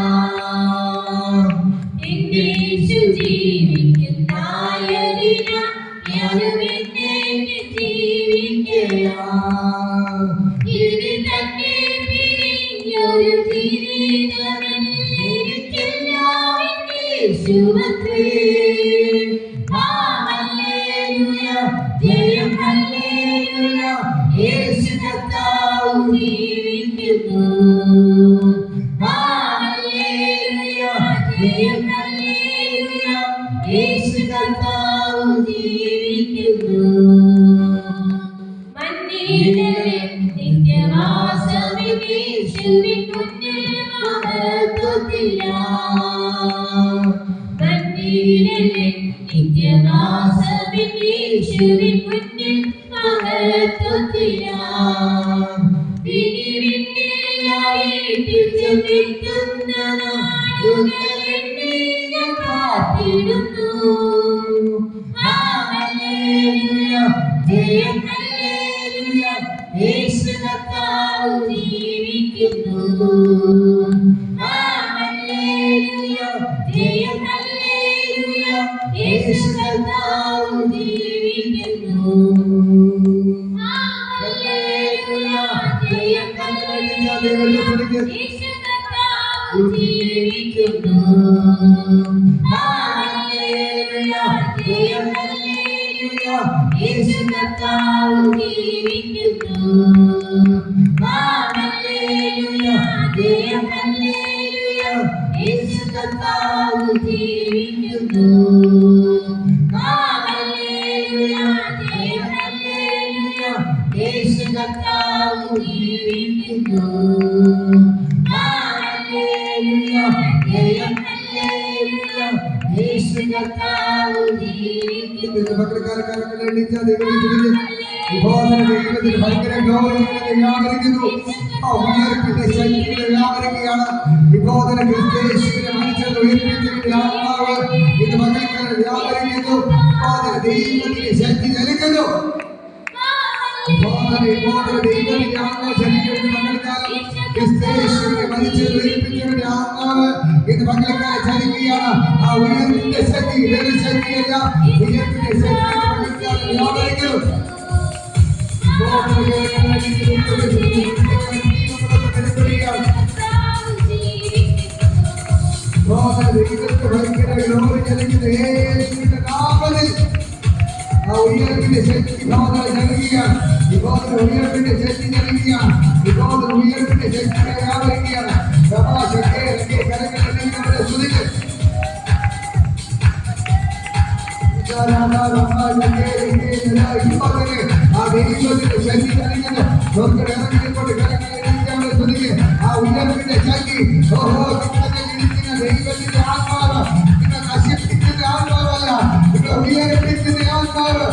യേശു ജീവിക്കുന്നതിനാൽ ഞാനും എന്നേക്കും ജീവിക്കയാം. ഇനി തന്നെ പിരിഞ്ഞൊരു ജീവിതം എനിക്കെല്ലാം യേശുവത്രേ. ഹല്ലേലൂയ. ജയം ഹല്ലേലൂയ. യേശു കർത്താവ് ജീവിക്കുന്നു. ഹല്ലേലൂയ. ജയം ഹല്ലേലൂയ. യേശു കർത്താവ് ജീവിക്കുന്നു. മണ്ണിലെ നിത്യവാസമിൽ യേശുവിൻ മുന്നിൽ മഹത്വത്തിലാം. മണ്ണിലെ നിത്യവാസമിൽ യേശുവിൻ മുന്നിൽ മഹത്വത്തിലാം. ഇനി വിണ്ണിലായിട്ട് ചെന്നെത്തുന്ന നാളുകളെന്നെ ഞാൻ കാത്തിടുന്നു. ഹല്ലേലൂയ. ജയം കരങ്ങളടിച്ച ദൈവത്തെ സ്തുതിക്ക്. യേശു കർത്താവ് ജീവിക്കുന്നു. ഹല്ലേലൂയ, ജയം ഹല്ലേലൂയ, യേശു കർത്താവ് ജീവിക്കുന്നു. ഹല്ലേലൂയ, ജയം ഹല്ലേലൂയ, യേശു കർത്താവ് ജീവിക്കുന്നു. ഹല്ലേലൂയ, ജയം ഹല്ലേലൂയ, യേശു കർത്താവ് ജീവിക്കുന്നു. ഹല്ലേലൂയ, ജയം ഹല്ലേലൂയ, യേശു കർത്താവ് ജീവിക്കുന്നു. കരങ്ങളടിച്ച ദൈവത്തെ സ്തുതിക്ക്. വിഭോധന ദൈവത്തിന് ഭയങ്കര ഗൗരവത്തെ വ്യാപരിക്കുന്നു. ഉയർപ്പിന്റെ ശക്തിയുടെ വ്യാപരിക്കുകയാണ്. വിഭോധന ക്രിസ്തയേശുവിനെ മരിച്ചത് ഉയർപ്പിച്ചതിന്റെ ആത്മാവ് ഇത് മകൾക്ക് വ്യാപരിക്കുന്നു. വിഭോധന ദൈവത്തിന്റെ ശക്തി നൽകുന്നു. വിഭോധന ദൈവത്തിന്റെ ആത്മാവ് ശരീരത്തിന് മകൾക്കാലം ക്രിസ്തയേശുവിനെ മരിച്ചത് ഉയർപ്പിച്ചതിന്റെ ആത്മാവ് ഇത് മകൾക്കായി ചലിക്കുകയാണ്. ആ ഉയർപ്പിന്റെ ശക്തി വേറെ ശക്തിയല്ല, ഉയർപ്പിന്റെ ശക്തി മകൾക്കാലം വ്യാപരിക്കുന്നു. ഉയർപ്പിന്റെ ശക്തി നൽകുകയാണ്. ഉയർപ്പിന്റെ ശക്തി നൽകുകയാണ്. ഉയർപ്പിന്റെ ശക്തിയെ വ്യാപരിക്കുകയാണ്. കരങ്ങളുടെ സ്തുതിക്ക്. ആ ദൈവത്തിന്റെ ശക്തി നൽകുന്നു. ആ ഉയർപ്പിന്റെ ശക്തി ദൈവത്തിന്റെ ആത്മാവ് നിങ്ങൾ നശിപ്പിക്കുന്ന ആത്മാവല്ല, നിങ്ങൾ ഉയർപ്പിക്കുന്ന ആത്മാവ്.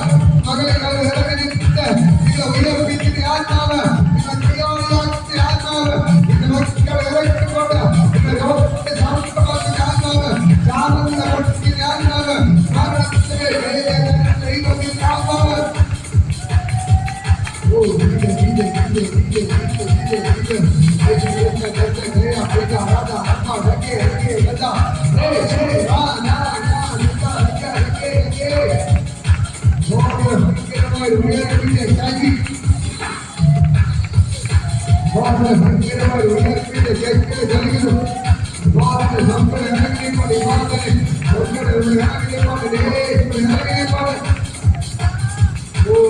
മകളെ ഇറങ്ങിയിട്ട് നിങ്ങൾ ഉയർപ്പിക്കുന്ന ആത്മാവ്, നിങ്ങൾ ക്രിയാളിയാക്കുന്ന ആത്മാവ്, നിന്റെ മക്കളെ ഇറക്കിക്കൊണ്ട് നിങ്ങൾ രോഗത്തെ ശാന്തമാക്കുന്ന ആത്മാവ്, ശാന്തത പഠിക്കുന്ന ആത്മാവ്, മരണത്തിന്റെ ദൈവത്തിന്റെ ആത്മാവ്. ഓ ഉയർപ്പിന്റെ ശക്തി ഭയങ്കരമായി ഉയർപ്പിന്റെ ശക്തി നൽകുന്നു. നമ്മുടെ ഇറങ്ങിക്കൊണ്ട് ഇറങ്ങിക്കൊണ്ട് ഓ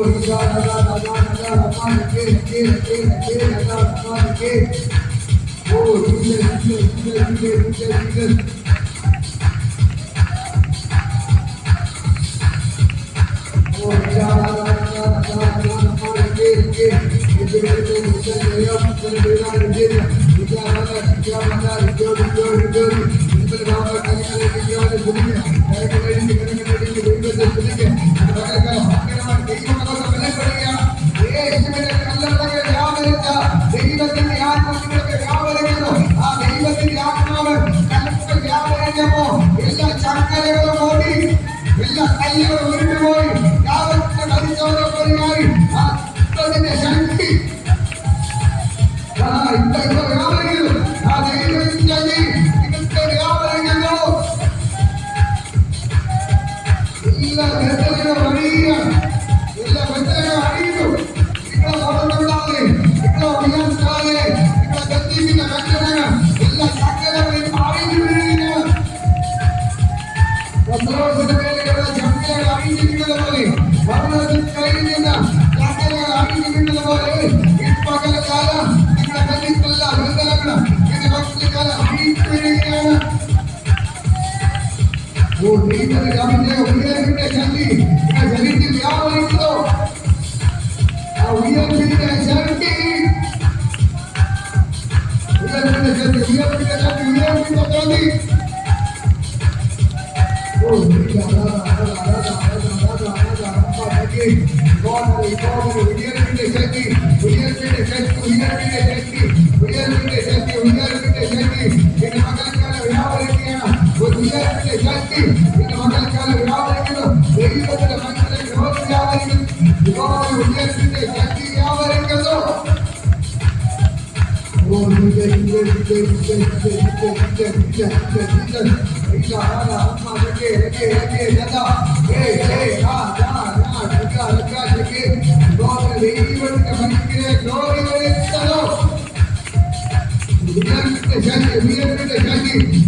ദൈവത്തിന്റെ ആത്മാവിനൊക്കെ വ്യാപരിക്കുന്നു. ആ ദൈവത്തിന്റെ ആത്മാവ് കലത്തിൽ വ്യാപരിക്കുമ്പോ എല്ലാ ചങ്ങലകളും ഓടി, എല്ലാ കല്ലുകളും ഉരുണ്ടുപോയി, യാതൊക്കെ മരിച്ചവരൊക്കെയായി ആ ദൈവത്തിന്റെ ശക്തി ഇപ്പൊ വ്യാപരിക്കുന്നു. ആ ദൈവത്തിന്റെ നിങ്ങൾക്ക് വ്യാപരിക്കുന്നു. എല്ലാ ബന്ധങ്ങളും അറിയുക, എല്ലാ ബന്ധങ്ങളും അറിയുന്നു. നിങ്ങളെ ഓർമ്മപ്പെടാതെ, നിങ്ങളെ ഉയർത്താതെ, നിങ്ങളെ ബന്ധിക്കുന്ന ബന്ധങ്ങൾ എല്ലാ ചങ്ങലകളും അഴിഞ്ഞു വീഴുകയാണ്. പത്രോസിന്റെ പേരുള്ള ചങ്ങലകൾ അഴിഞ്ഞു വീഴുന്നത് പോലെ, പർവ്വതത്തിൽ കയ്യിൽ നിന്ന് ചങ്ങലകൾ അഴിഞ്ഞു വീഴുന്നത് പോലെ ഈ പകൽക്കാലം നിങ്ങളെ ബന്ധിക്കുന്ന ബന്ധങ്ങൾ എന്റെ ഭക്തകാലം അഴിഞ്ഞു വീഴുകയാണ്. ഓ ദൈവത്തിന്റെ ഉയർപ്പിന്റെ ശക്തി നിങ്ങളുടെ ശരീരത്തിൽ വ്യാപരിക്കുന്നു. ആ ഉയർപ്പിന്റെ ശക്തി ഉയർപ്പിന്റെ ശക്തി ഓ ഉയർപ്പിന്റെ ശക്തി എന്റെ മകൾക്കാലം വ്യാപരിക്കുകയാണ്. ഉയർപ്പിന്റെ ശക്തി എന്റെ മകൾക്കാലം വ്യാപരിക്കുന്നു. ദൈവത്തിന്റെ മക്കളെ രോഗം വ്യാപരിക്കുന്നു. ഉയർപ്പിന്റെ ശക്തി വ്യാപരിക്കുന്നു. ദൈവത്തിന്റെ മനുഷ്യരെ ഗ്ലോറി വരുത്തണം. ഉയർപ്പിന്റെ ശക്തി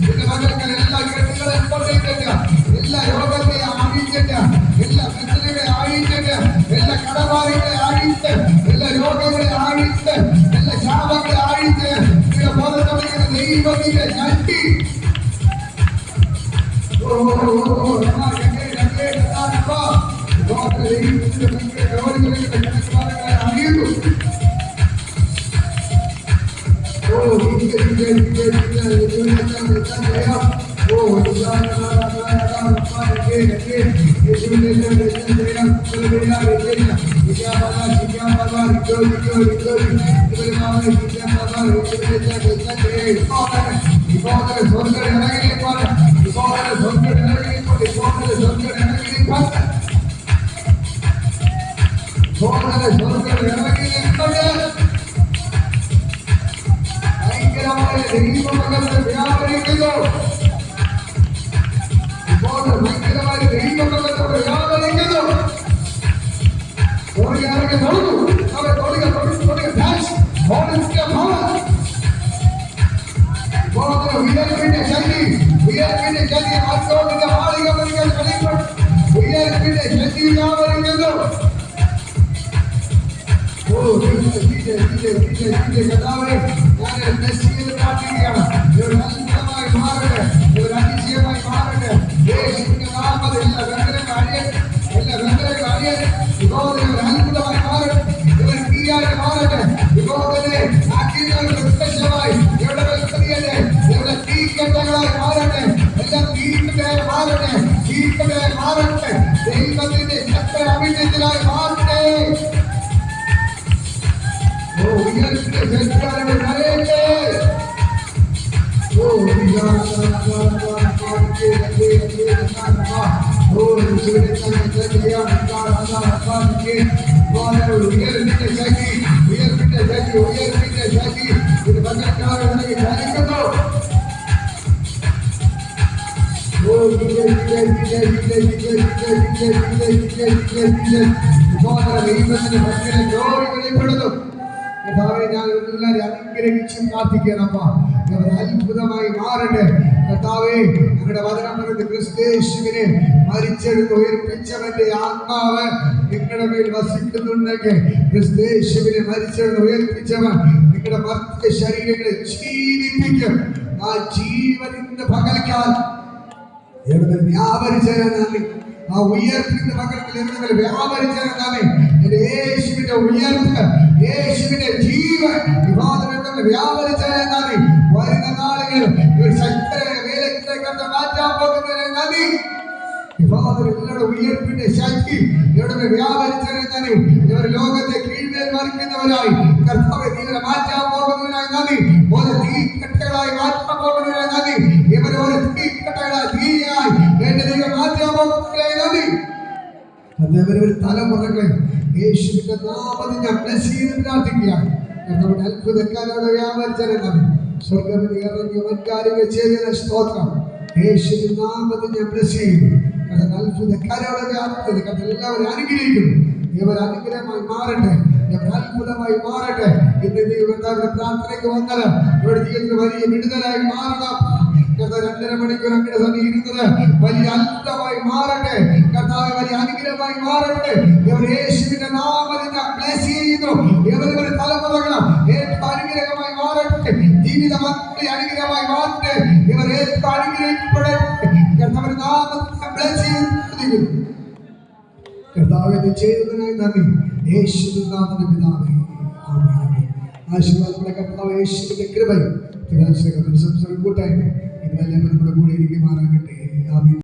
എന്റെ മകൾക്ക് എല്ലാ കെട്ടുകളെ കൊണ്ടേറ്റിട്ട്, എല്ലാ രോഗത്തെ ആഴിച്ചിട്ട്, എല്ലാ പ്രശ്നങ്ങളെ ആഴിച്ചിട്ട്, എല്ലാ കടബാധകളെ ആഴിച്ച്, എല്ലാ രോഗങ്ങളെ ആഴിച്ച്, എല്ലാ ശാപങ്ങളെ ആഴിച്ച് ബോധപ്പെടുന്ന ദൈവത്തിന്റെ ശക്തി അറിയുന്നു. ദൈവമകത്ത് വ്യാപരിക്കുന്നു. ഇപ്പോൾ ഭയങ്കരമായി ദൈവമകത്തോട് വ്യാപരിക്കുന്നു. തോടിയാറൊക്കെ തൊടുന്നു. അവർ തൊടുക ഉയർപ്പിന്റെ ശക്തി, ഉയർപ്പിന്റെ ശക്തി മറ്റോടിന്റെ മാളിക പരികൾ കളിക്കും. ഉയർപ്പിന്റെ ശക്തി വ്യാപരിക്കുന്നു. കഥാവേ ഞാൻ മെസ്സിയിൽ പ്രാർത്ഥിക്കുകയാണ്. ഒരു അത്ഭുതമായി മാറട്ടെ, ഒരു അതിശയമായി മാറട്ടെ. യേശുവിന്റെ നാമത്തിൽ എല്ലാ ബന്ധനങ്ങൾ അഴിയട്ടെ, എല്ലാ ബന്ധനങ്ങൾ അഴിയട്ടെ. വിഭോധന ഒരു അത്ഭുതമായി മാറട്ടെ, ഇവർ തീയായി മാറട്ടെ. വിഭോധനെ അഗ്നികളുടെ വ്യത്യസ്തമായി ഇവിടെ വെളിപ്പെടുത്തിയല്ലേ, ഇവിടെ തീക്കട്ടകളായി മാറട്ടെ, എല്ലാം തീക്കട്ടയായി മാറട്ടെ, തീക്കട്ടയായി മാറട്ടെ. ദൈവത്തിന്റെ ശക്തി അഭിനയത്തിലായി മാറട്ടെ. വെളിപ്പെടുന്നു. കർത്താവേ ഞാൻ എല്ലാവരും അനുഗ്രഹിച്ച് പ്രാർത്ഥിക്കണമ, അവർ അത്ഭുതമായി മാറട്ടെ. കർത്താവേ ഞങ്ങളുടെ വചനം പറയുന്നത് ക്രിസ്തയേശുവിനെ മരിച്ചെടുത്ത് ഉയർപ്പിച്ചവന്റെ ആത്മാവ് നിങ്ങളുടെ മേൽ വസിക്കുന്നുണ്ടെങ്കിൽ, ക്രിസ്തയേശുവിനെ മരിച്ചെടുത്ത് ഉയർപ്പിച്ചവൻ നിങ്ങളുടെ മർത്ത ശരീരങ്ങളെ ജീവിപ്പിക്കും. ആ ജീവനിന്റെ പകൽക്കാൽ എവിടെ വ്യാപരിച്ചാൽ ആ ഉയർപ്പിന്റെ പകരത്തിൽ എവിടെ വ്യാപരിച്ചാൽ എന്റെ യേശുവിന്റെ ഉയർപ്പ്, യേശുവിന്റെ ജീവൻ വിവാദങ്ങൾ വ്യാപരിച്ചാൽ വരുന്ന നാളുകൾ ഒരു ശക്തരെ വേലത്തിലേക്ക് മാറ്റാൻ പോകുന്നതിനെ നന്ദി. വിവാദങ്ങളുടെ ഉയർപ്പിന്റെ ശക്തി എവിടെ വ്യാപരിച്ചാൽ ഇവർ ലോകത്തെ കീഴ്മേൽ മറിക്കുന്നവരായി കർത്താവെ തീരെ മാറ്റാൻ പോകുന്നതിനായി നന്ദി. ഓരോ തീക്കട്ടകളായി മാറ്റാൻ പോകുന്നതിനായി നന്ദി. ഇവർ ഓരോ തീക്കട്ടകളായി തീയായി എന്റെ ദൈവം മാറ്റാൻ പോകുന്നതിനായി നന്ദി. ഒരു തലമുറകൾ യേശുവിന്റെ നാമത്തിൽ ഞാൻ ബ്ലസ് ചെയ്ത് പ്രാർത്ഥിക്കുകയാണ്. നമ്മുടെ അത്ഭുതക്കാരോട് വ്യാപരിച്ചാൽ സ്വർഗ്ഗത്തിൽ ഇറങ്ങി കാര്യങ്ങൾ ചെയ്തതിന് സ്തോത്രം. യേശുവിന്റെ നാമത്തിൽ ഞാൻ ബ്ലസ് ചെയ്യുന്നു. കാരണം അത്ഭുതക്കാരോട് വ്യാപരിച്ചത് എല്ലാവരും അനുഗ്രഹിക്കുന്നു. ഇവർ അനുഗ്രഹമായി മാറട്ടെ, ഇവർ അത്ഭുതമായി മാറട്ടെ. ഇന്ന് ദൈവങ്ങളുടെ പ്രാർത്ഥനയ്ക്ക് വന്നത് ഇവരുടെ ജീവിതത്തിൽ വലിയ വിടുതലായി മാറണം. 2.5 മണിക്കൂർ അങ്ങയുടെ സന്നിധി ഇരുന്നത് വലിയ അത്ഭുതമായി മാറട്ടെ. കർത്താവേ വലിയ അനുഗ്രഹമായി മാറട്ടെ. ഇവർ യേശുവിന്റെ നാമത്തിൽ ബ്ലസ് ചെയ്യുന്നു. ഇവരുടെ തലമുറകൾ ഏറ്റവും അനുഗ്രഹമായി മാറട്ടെ. ജീവിത മക്കളെ അനുഗ്രഹമായി മാറട്ടെ. ഇവർ ഏറ്റവും അനുഗ്രഹിക്കപ്പെടട്ടെ. കർത്താവിന്റെ നാമത്തിൽ ബ്ലസ് ചെയ്യുന്നു. കർത്താവേ ചെയ്തതിനായി നന്ദി. യേശുവിന്റെ നാമത്തിൽ പിതാവേ ആമേൻ. ആശീർവാദങ്ങളുടെ കർത്താവ് യേശുവിന്റെ കൃപയും കൂട്ടായ്മ ഇതെല്ലാം നമ്മുടെ കൂടെ ഇരിക്കുമാറാകട്ടെ. ആമേൻ.